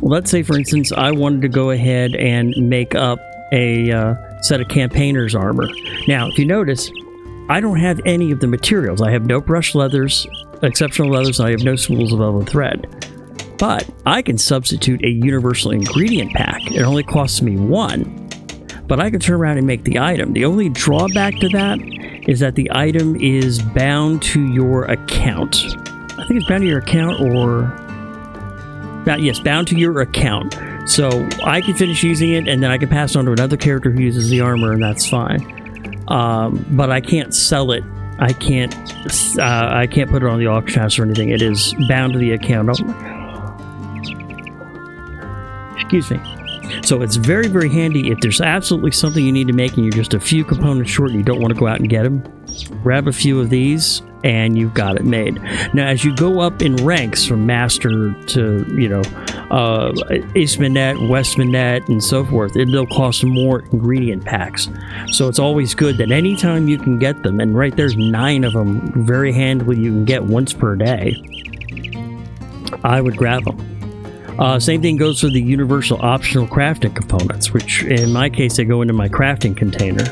let's say for instance I wanted to go ahead and make up a set of campaigner's armor. Now, if you notice, I don't have any of the materials. I have no brushed leathers, exceptional leathers, and I have no spools of velvet thread. But I can substitute a universal ingredient pack. It only costs me 1, but I can turn around and make the item. The only drawback to that is that the item is bound to your account. I think it's bound to your account, or... yes, bound to your account. So I can finish using it, and then I can pass it on to another character who uses the armor, and that's fine. But I can't sell it. I can't put it on the auction house or anything. It is bound to the account. Excuse me. So it's very, very handy if there's absolutely something you need to make and you're just a few components short and you don't want to go out and get them. Grab a few of these and you've got it made. Now, as you go up in ranks from Master to, East Minette, West Minette, and so forth, it'll cost more ingredient packs. So it's always good that anytime you can get them, and right there's 9 of them very handily you can get once per day, I would grab them. Same thing goes for the universal optional crafting components, which in my case they go into my crafting container.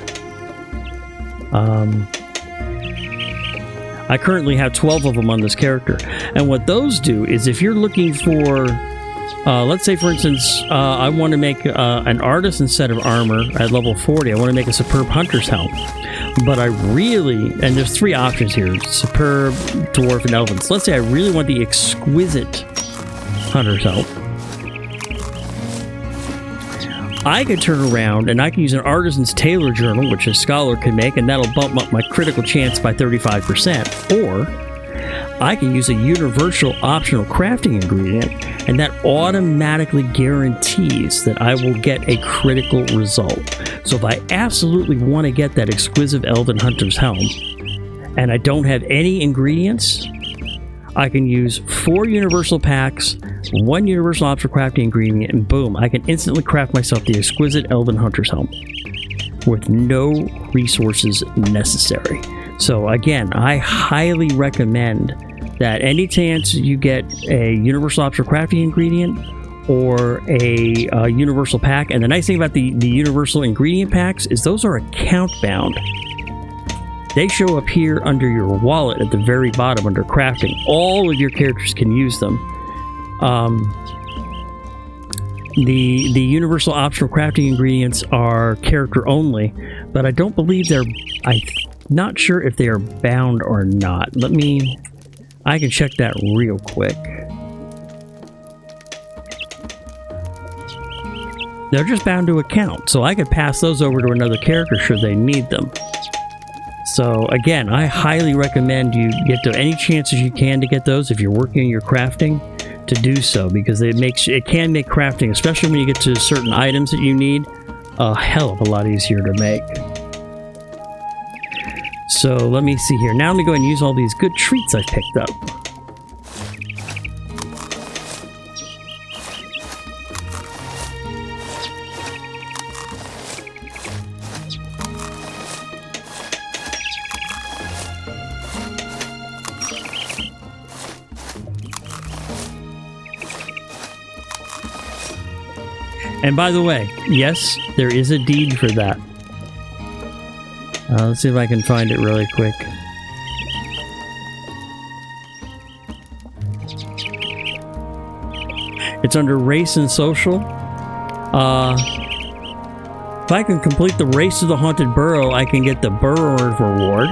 I currently have 12 of them on this character, and what those do is if you're looking for, let's say for instance, I want to make an artisan set of armor at level 40. I want to make a superb hunter's helm, but I really, and there's 3 options here: superb, dwarf, and elven. So let's say I really want the exquisite hunter's helm. I could turn around and I can use an artisan's tailor journal, which a scholar can make, and that'll bump up my critical chance by 35%. Or I can use a universal optional crafting ingredient, and that automatically guarantees that I will get a critical result. So if I absolutely want to get that exquisite elven hunter's helm and I don't have any ingredients, I can use 4 universal packs, 1 universal optional crafting ingredient, and boom, I can instantly craft myself the exquisite elven hunter's helm with no resources necessary. So again, I highly recommend that any chance you get a universal optional crafting ingredient or a universal pack, and the nice thing about the universal ingredient packs is those are account bound. They show up here under your wallet at the very bottom under crafting. All of your characters can use them. The universal optional crafting ingredients are character only, but I don't believe I'm not sure if they are bound or not. I can check that real quick. They're just bound to account, so I could pass those over to another character should they need them. So again, I highly recommend you get to any chances you can to get those if you're working on your crafting, to do so, because it can make crafting, especially when you get to certain items that you need, a hell of a lot easier to make. So let me see here. Now I'm going to go ahead and use all these good treats I picked up. And by the way, yes, there is a deed for that. Let's see if I can find it really quick. It's under race and social. if I can complete the Race to the Haunted Burrow, I can get the Burrower's Reward.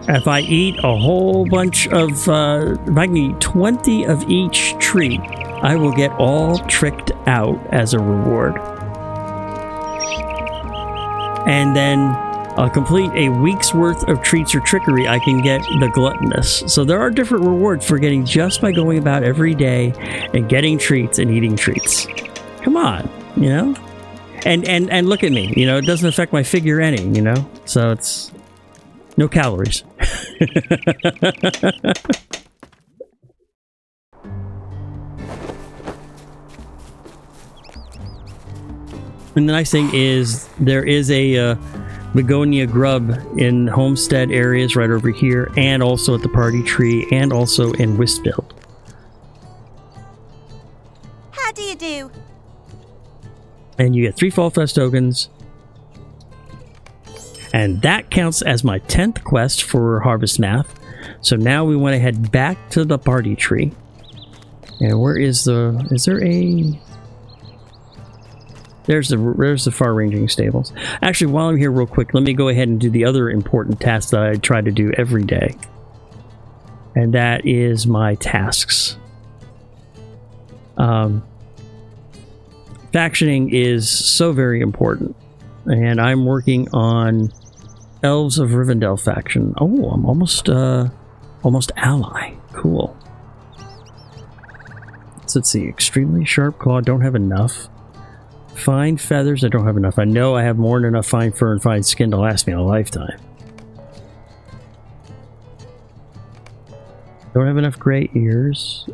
If I eat a whole bunch of, if I can eat 20 of each treat, I will get all tricked out as a reward. And then I'll complete a week's worth of treats or trickery, I can get the Gluttonous. So there are different rewards for getting just by going about every day and getting treats and eating treats. Come on, you know? And look at me, you know, it doesn't affect my figure any, you know? So it's no calories. And the nice thing is there is a begonia grub in homestead areas right over here, and also at the party tree, and also in Wistfield. How do you do? And you get 3 Fall Fest tokens. And that counts as my 10th quest for Harvestmath. So now we want to head back to the party tree. And where is the... Is there a... There's the far-ranging stables. Actually, while I'm here real quick, let me go ahead and do the other important task that I try to do every day. And that is my tasks. Factioning is so very important. And I'm working on Elves of Rivendell faction. Oh, I'm almost ally. Cool. So let's see. Extremely sharp claw. Don't have enough. Fine feathers, I don't have enough. I know I have more than enough fine fur and fine skin to last me a lifetime. Don't have enough gray ears.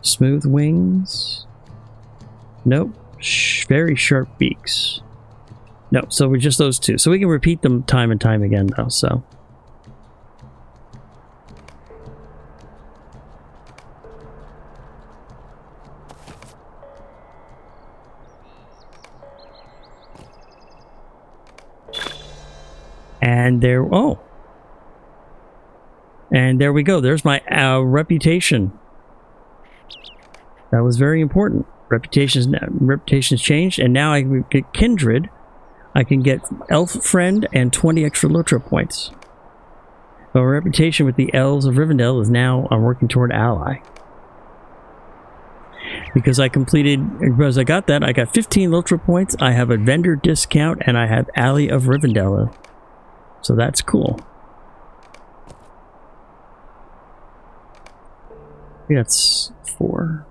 Smooth wings. Nope. Very sharp beaks. No, so we're just those two. So we can repeat them time and time again though, so. And there, oh. And there we go. There's my reputation. That was very important. Reputation's changed, and now I can get Kindred. I can get Elf Friend and 20 extra LOTRO points. My reputation with the Elves of Rivendell is now, I'm working toward Ally. Because I got that, I got 15 LOTRO points, I have a vendor discount, and I have Ally of Rivendell. So that's cool. That's 4.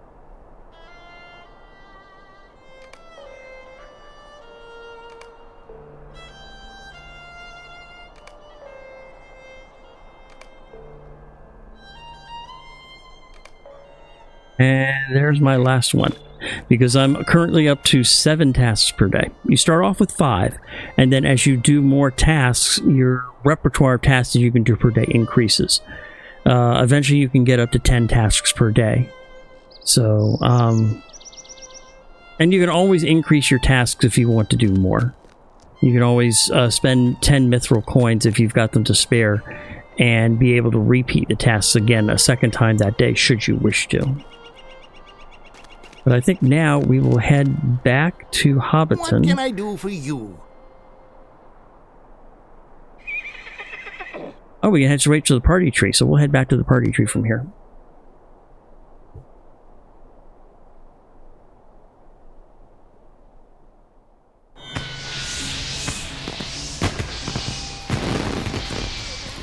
And there's my last one. Because I'm currently up to 7 tasks per day. You start off with 5, and then as you do more tasks, your repertoire of tasks that you can do per day increases. Eventually you can get up to 10 tasks per day. So, and you can always increase your tasks if you want to do more. You can always spend 10 mithril coins if you've got them to spare, and be able to repeat the tasks again a second time that day, should you wish to. But I think now we will head back to Hobbiton. What can I do for you? Oh, we can head straight to the party tree, so we'll head back to the party tree from here.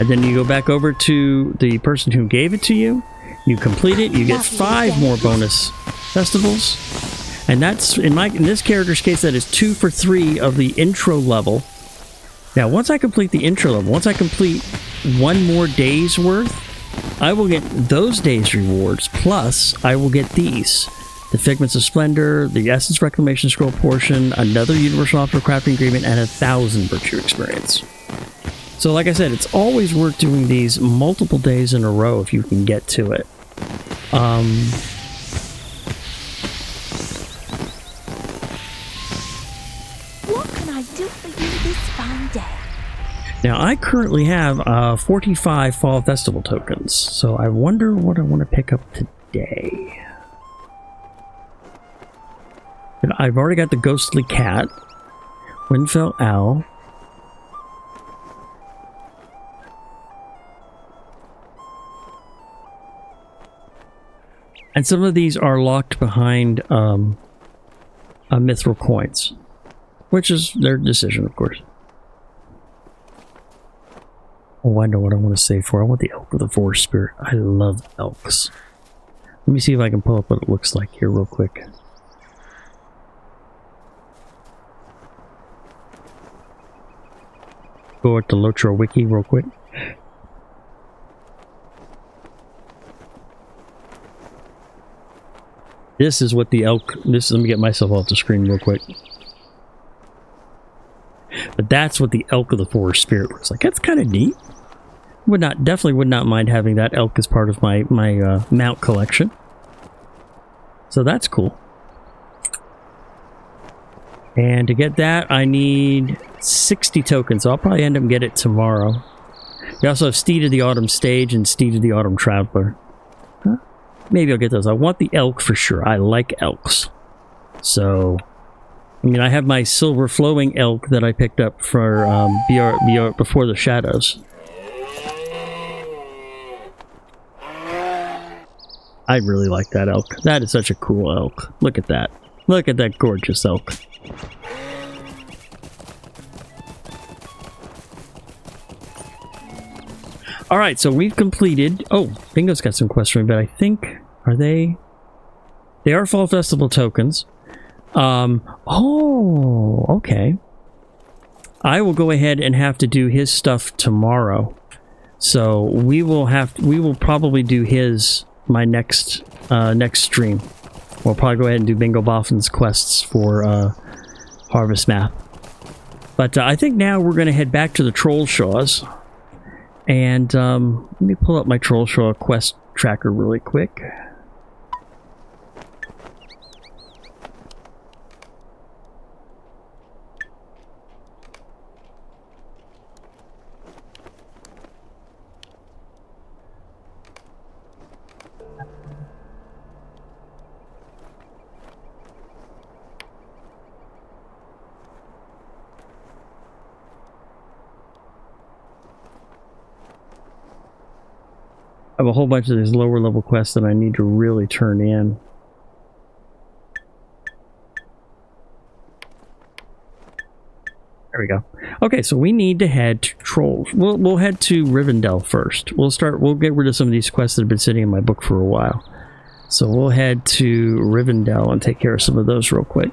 And then you go back over to the person who gave it to you. You complete it, you get 5 more bonus festivals. And that's, in this character's case, that is 2 for 3 of the intro level. Now, once I complete the intro level, once I complete 1 more day's worth, I will get those days' rewards, plus I will get these. The Figments of Splendor, the Essence Reclamation Scroll portion, another Universal Opera Crafting Agreement, and 1,000 Virtue Experience. So like I said, it's always worth doing these multiple days in a row if you can get to it. What can I do for you this fine day? Now, I currently have 45 Fall Festival tokens, so I wonder what I want to pick up today. I've already got the ghostly cat. Windfell owl. And some of these are locked behind mithril coins, which is their decision, of course. Oh, I know what I want to save for. I want the elk of the forest spirit. I love elks. Let me see if I can pull up what it looks like here real quick. Go at the LOTRO wiki real quick. This is what the elk... Let me get myself off the screen real quick. But that's what the elk of the forest spirit looks like. That's kind of neat. Definitely would not mind having that elk as part of my mount collection. So that's cool. And to get that, I need 60 tokens. So I'll probably end up getting it tomorrow. We also have Steed of the Autumn Stage and Steed of the Autumn Traveler. Huh? Maybe I'll get those. I want the elk for sure. I like elks. So, I mean, I have my silver flowing elk that I picked up for Before the Shadows. I really like that elk. That is such a cool elk. Look at that. Look at that gorgeous elk. Alright, so we've completed... Oh, Bingo's got some quests for me, but I think... Are they... They are Fall Festival tokens. Oh, okay. I will go ahead and have to do his stuff tomorrow. So we will probably do my next stream. We'll probably go ahead and do Bingo Boffin's quests for Harvestmath. But I think now we're going to head back to the Troll Shaws. And let me pull up my Troll Shaw quest tracker really quick. I have a whole bunch of these lower level quests that I need to really turn in. There we go. Okay, so we need to head to Trolls. We'll head to Rivendell first. We'll get rid of some of these quests that have been sitting in my book for a while. So we'll head to Rivendell and take care of some of those real quick.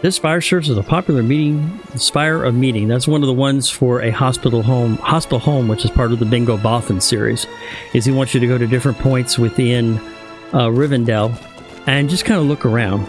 This spire serves as a popular spire of meeting. That's one of the ones for a hospital home, which is part of the Bingo Boffin series. Is he wants you to go to different points within Rivendell and just kind of look around.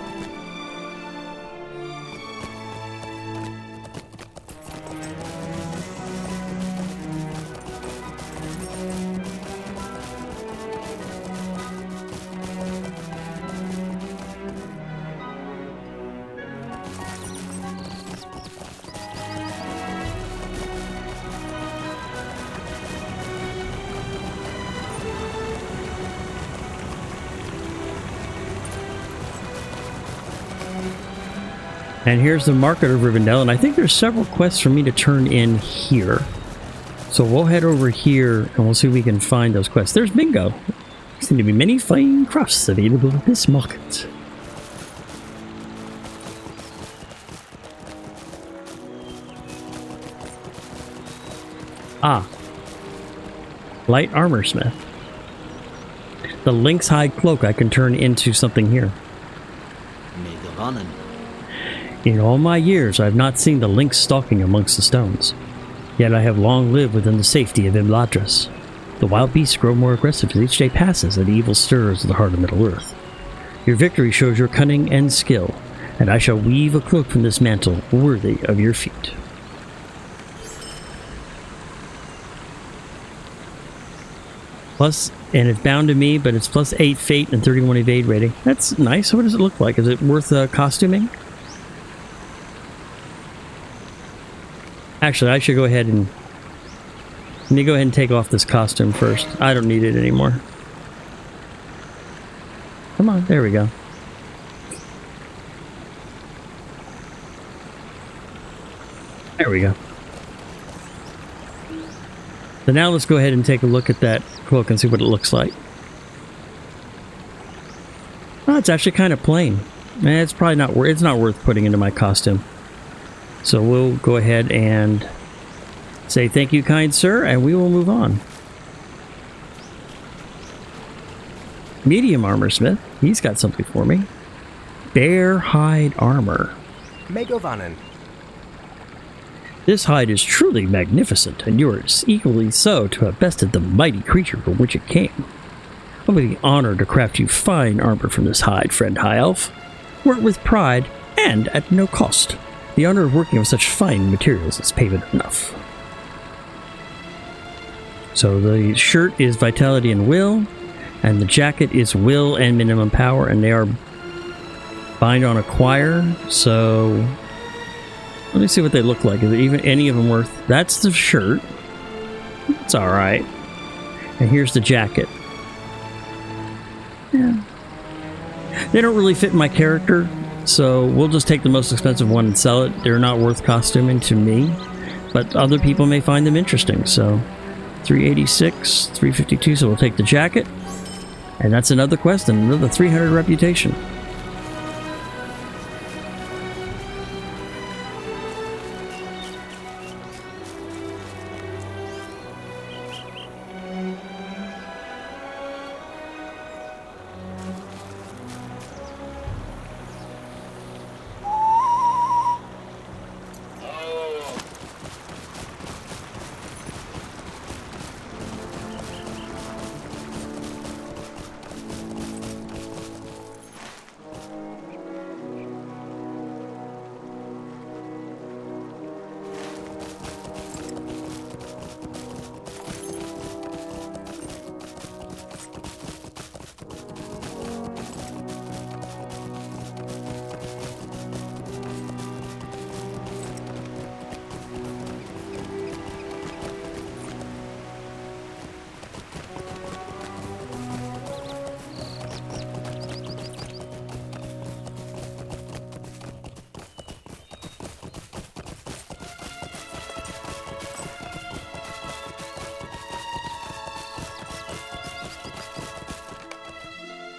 And here's the Market of Rivendell, and I think there's several quests for me to turn in here. So we'll head over here, and we'll see if we can find those quests. There's Bingo. There seem to be many fine crafts available at this market. Ah. Light Armor Smith. The Lynx Hide Cloak I can turn into something here. In all my years, I have not seen the lynx stalking amongst the stones. Yet I have long lived within the safety of Imladris. The wild beasts grow more aggressive as each day passes, and the evil stirs at the heart of Middle-earth. Your victory shows your cunning and skill, and I shall weave a cloak from this mantle worthy of your feet. Plus, and it's bound to me, but it's plus 8 fate and 31 evade rating. That's nice. What does it look like? Is it worth costuming? Actually, I should go ahead and... Let me go ahead and take off this costume first. I don't need it anymore. Come on, there we go. There we go. So now let's go ahead and take a look at that cloak and see what it looks like. Oh, it's actually kind of plain. It's probably not worth. It's not worth putting into my costume. So we'll go ahead and say thank you, kind sir, and we will move on. Medium armor smith. He's got something for me. Bear hide armor. Megovanen. This hide is truly magnificent, and you are equally so to have bested the mighty creature from which it came. I will be honored to craft you fine armor from this hide, friend High Elf. Work with pride, and at no cost. The honor of working with such fine materials is payment enough. So the shirt is Vitality and Will, and the jacket is Will and Minimum Power, and they are bind on Acquire, so... Let me see what they look like. Is it even any of them worth? That's the shirt. It's alright. And here's the jacket. Yeah. They don't really fit my character, so we'll just take the most expensive one and sell it. They're not worth costuming to me, but other people may find them interesting, so 386, 352, so we'll take the jacket. And that's another quest and another 300 reputation.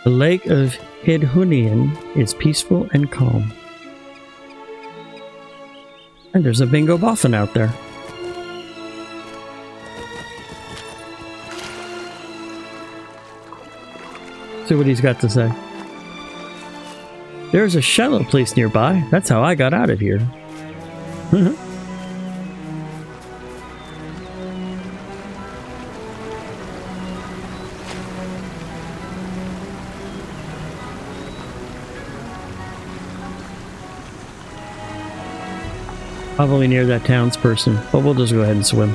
The lake of Hidhunian is peaceful and calm. And there's a bingo boffin out there. See what he's got to say. There's a shallow place nearby. That's how I got out of here. Probably near that townsperson, but we'll just go ahead and swim.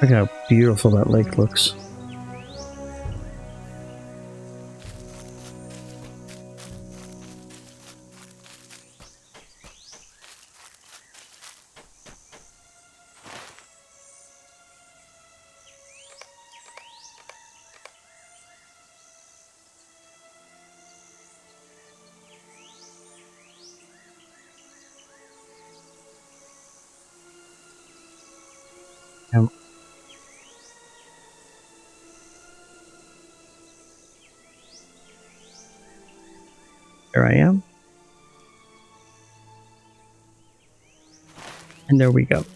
Look how beautiful that lake looks. There I am. And there we go.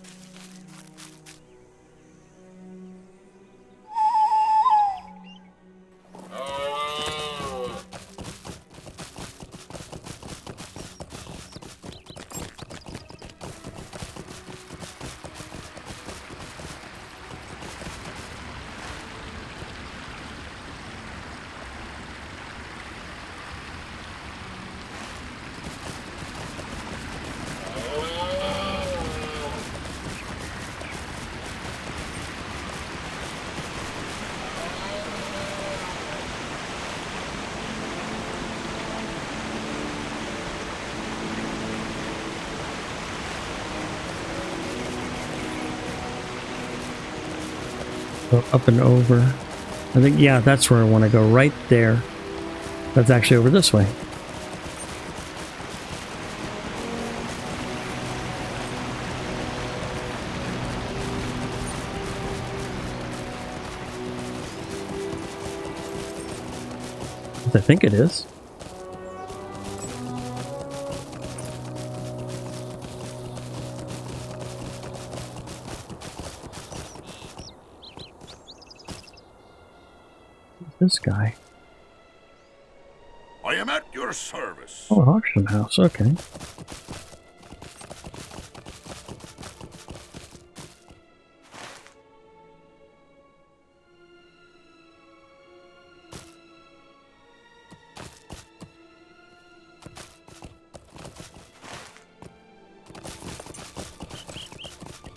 Go up and over. I think, yeah, that's where I want to go. Right there. That's actually over this way. I think it is. This guy. I am at your service. Oh, auction house. Okay.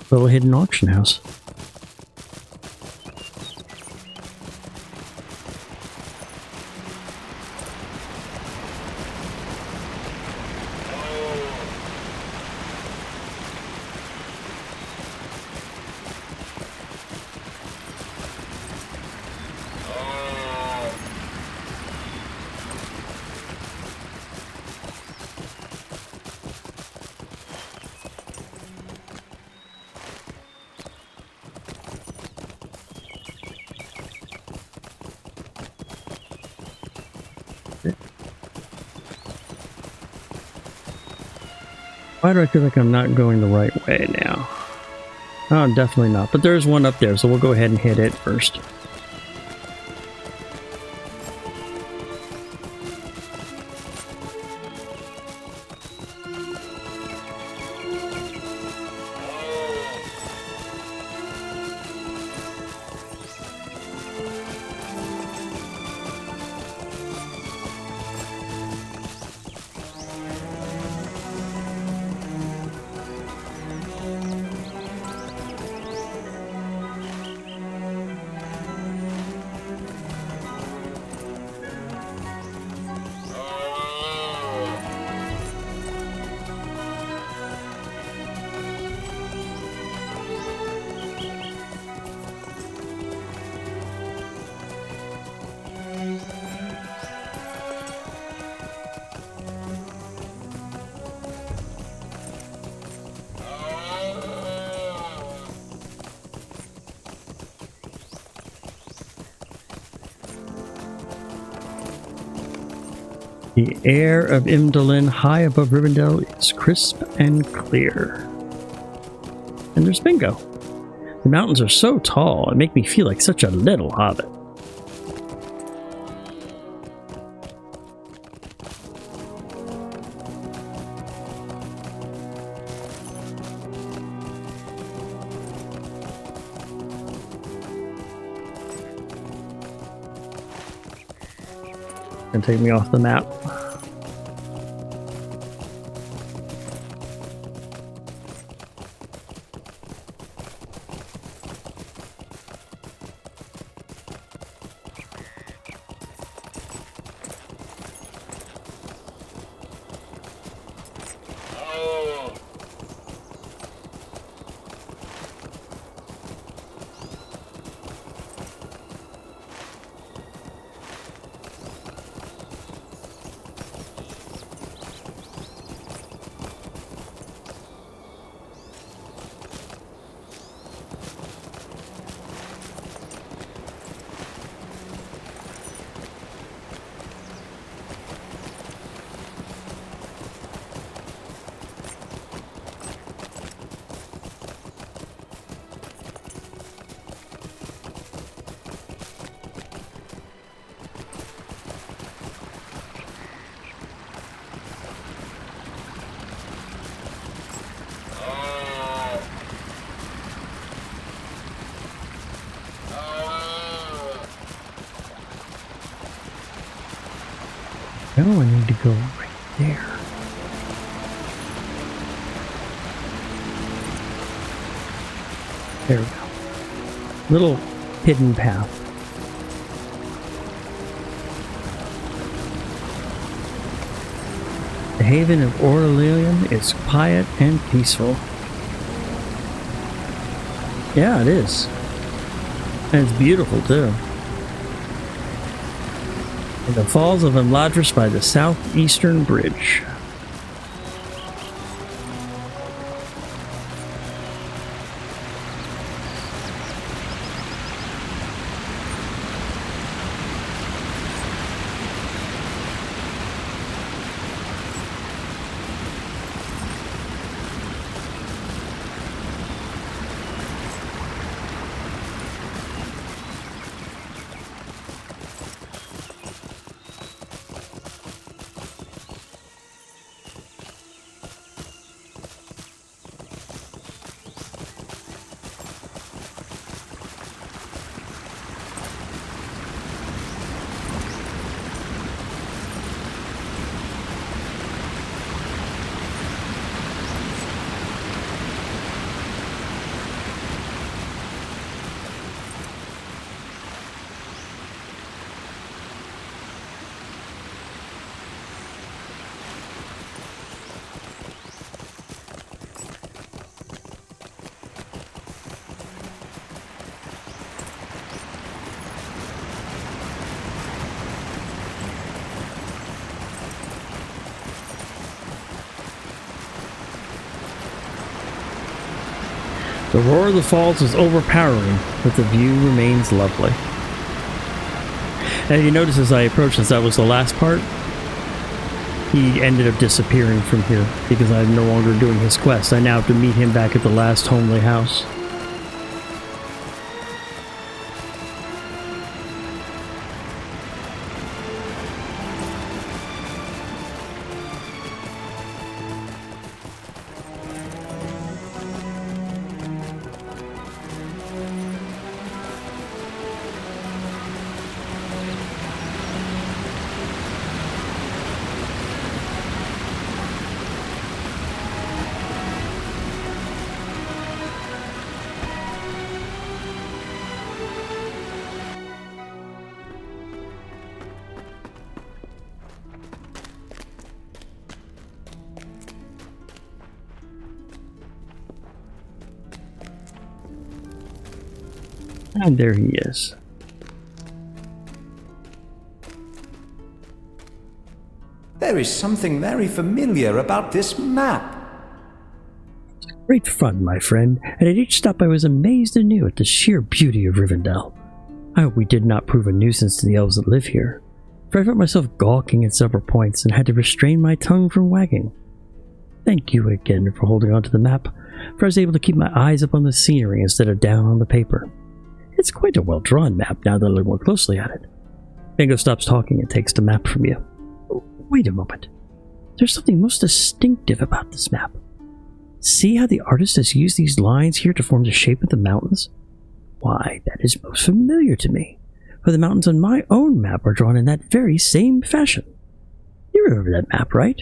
Little hidden auction house. Why do I feel like I'm not going the right way now? Oh, definitely not. But there's one up there, so we'll go ahead and hit it first. The air of Imdolin high above Rivendell is crisp and clear. And there's bingo. The mountains are so tall, it make me feel like such a little hobbit. Gonna take me off the map. No, I need to go right there. There we go. Little hidden path. The haven of Aurelian is quiet and peaceful. Yeah, it is. And it's beautiful, too. In the falls of LOTRO by the southeastern bridge. The roar of the falls is overpowering, but the view remains lovely. And if you notice as I approached, since that was the last part, he ended up disappearing from here because I'm no longer doing his quest. I now have to meet him back at the last homely house. And there he is. There is something very familiar about this map. Great fun, my friend, and at each stop I was amazed anew at the sheer beauty of Rivendell. I hope we did not prove a nuisance to the elves that live here, for I felt myself gawking at several points and had to restrain my tongue from wagging. Thank you again for holding on to the map, for I was able to keep my eyes up on the scenery instead of down on the paper. It's quite a well-drawn map now that I look more closely at it. Bingo stops talking and takes the map from you. Wait a moment. There's something most distinctive about this map. See how the artist has used these lines here to form the shape of the mountains? Why, that is most familiar to me, for the mountains on my own map are drawn in that very same fashion. You remember that map, right?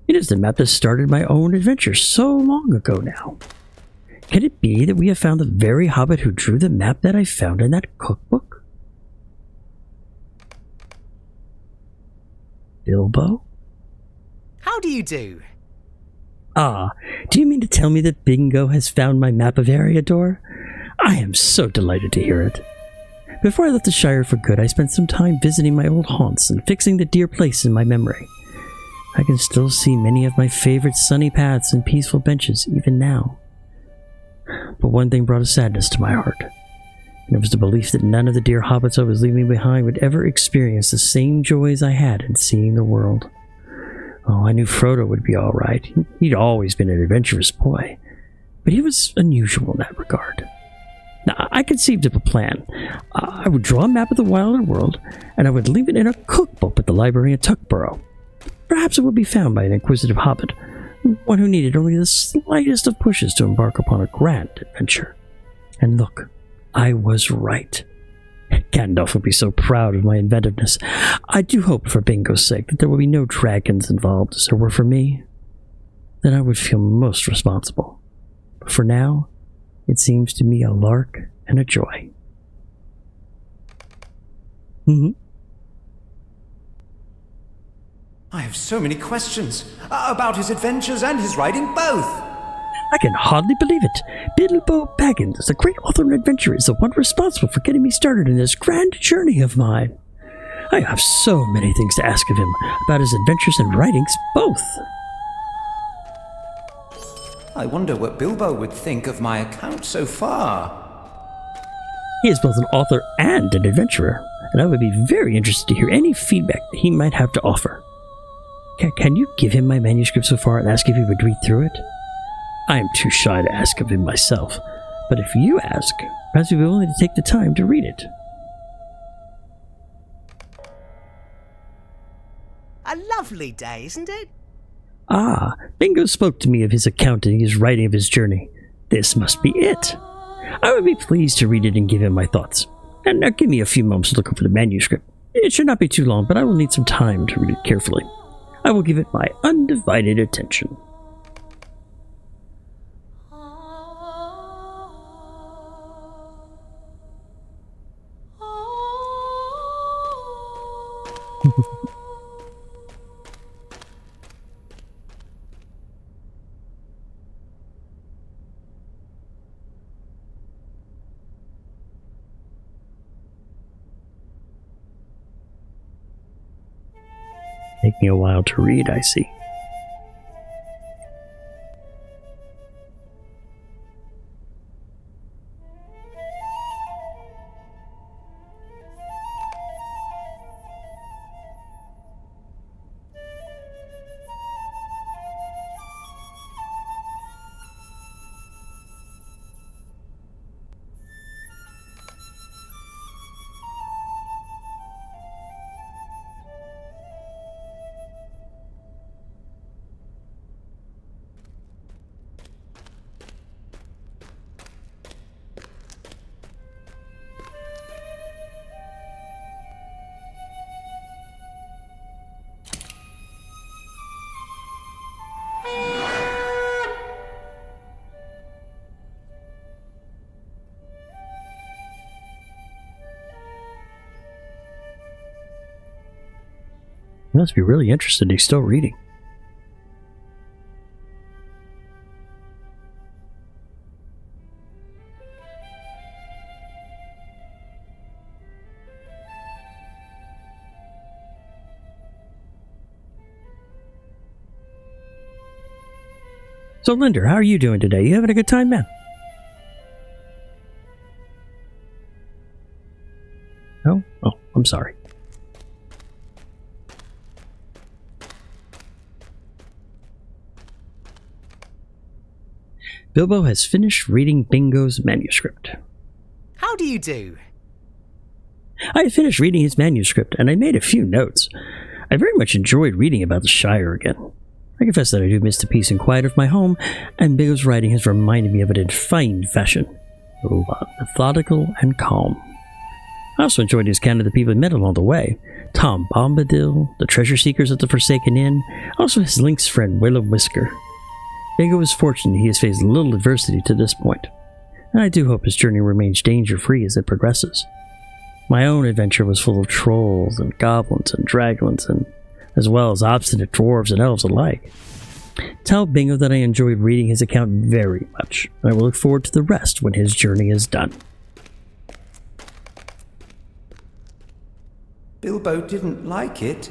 It is the map that started my own adventure so long ago now. Can it be that we have found the very hobbit who drew the map that I found in that cookbook? Bilbo? How do you do? Ah, do you mean to tell me that Bingo has found my map of Eriador? I am so delighted to hear it. Before I left the Shire for good, I spent some time visiting my old haunts and fixing the dear place in my memory. I can still see many of my favorite sunny paths and peaceful benches even now. But one thing brought a sadness to my heart, and it was the belief that none of the dear hobbits I was leaving behind would ever experience the same joys I had in seeing the world. Oh, I knew Frodo would be all right. He'd always been an adventurous boy, but he was unusual in that regard. Now, I conceived of a plan. I would draw a map of the wilder world, and I would leave it in a cookbook at the library in Tuckborough. Perhaps it would be found by an inquisitive hobbit, one who needed only the slightest of pushes to embark upon a grand adventure. And look, I was right. Gandalf would be so proud of my inventiveness. I do hope for Bingo's sake that there will be no dragons involved as there were for me. Then I would feel most responsible. But for now, it seems to me a lark and a joy. I have so many questions about his adventures and his writing both. I can hardly believe it. Bilbo Baggins, the great author and adventurer, is the one responsible for getting me started in this grand journey of mine. I have so many things to ask of him about his adventures and writings, both. I wonder what Bilbo would think of my account so far. He is both an author and an adventurer, and I would be very interested to hear any feedback that he might have to offer. Can you give him my manuscript so far and ask if he would read through it? I am too shy to ask of him myself, but if you ask, perhaps he'd be willing to take the time to read it. A lovely day, isn't it? Ah, Bingo spoke to me of his account and his writing of his journey. This must be it. I would be pleased to read it and give him my thoughts. And now give me a few moments to look over the manuscript. It should not be too long, but I will need some time to read it carefully. I will give it my undivided attention. Taking a while to read, I see. He must be really interested. He's still reading. So, Linder, how are you doing today? You having a good time, man? No? Oh, I'm sorry. Bilbo has finished reading Bingo's manuscript. How do you do? I had finished reading his manuscript, and I made a few notes. I very much enjoyed reading about the Shire again. I confess that I do miss the peace and quiet of my home, and Bingo's writing has reminded me of it in fine fashion. Methodical and calm. I also enjoyed his account of the people he met along the way. Tom Bombadil, the treasure seekers at the Forsaken Inn, also his Lynx friend Will-O-Whisker. Bingo is fortunate he has faced little adversity to this point, and I do hope his journey remains danger-free as it progresses. My own adventure was full of trolls and goblins and draglins, and as well as obstinate dwarves and elves alike. Tell Bingo that I enjoyed reading his account very much, and I will look forward to the rest when his journey is done. Bilbo didn't like it.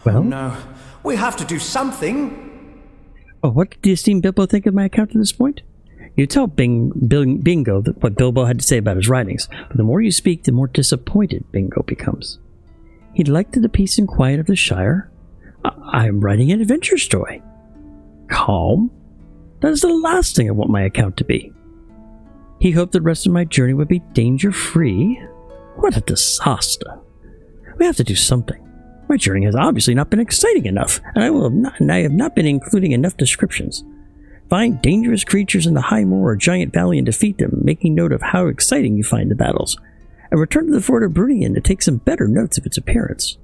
Well? Oh no, we have to do something. Oh, what did the esteemed Bilbo think of my account at this point? You tell Bingo what Bilbo had to say about his writings, but the more you speak, the more disappointed Bingo becomes. He liked the peace and quiet of the Shire. I am writing an adventure story. Calm? That is the last thing I want my account to be. He hoped the rest of my journey would be danger-free. What a disaster. We have to do something. My journey has obviously not been exciting enough, and I have not been including enough descriptions. Find dangerous creatures in the high moor or giant valley and defeat them, making note of how exciting you find the battles. And return to the Fort of Brunion to take some better notes of its appearance.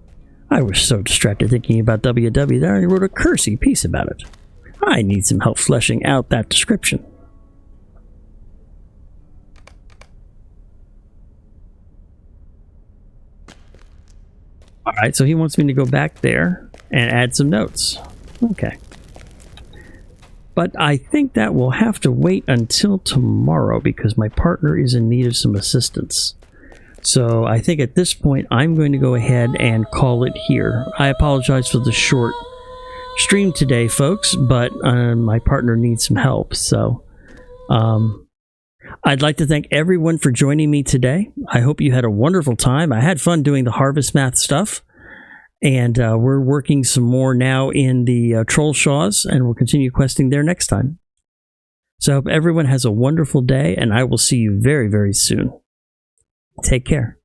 I was so distracted thinking about WW that I wrote a cursy piece about it. I need some help fleshing out that description. Alright, so he wants me to go back there and add some notes. Okay. But I think that will have to wait until tomorrow because my partner is in need of some assistance. So I think at this point I'm going to go ahead and call it here. I apologize for the short stream today, folks, but my partner needs some help. So I'd like to thank everyone for joining me today. I hope you had a wonderful time. I had fun doing the Harvestmath stuff. And we're working some more now in the Troll Shaws, and we'll continue questing there next time. So I hope everyone has a wonderful day, and I will see you very, very soon. Take care.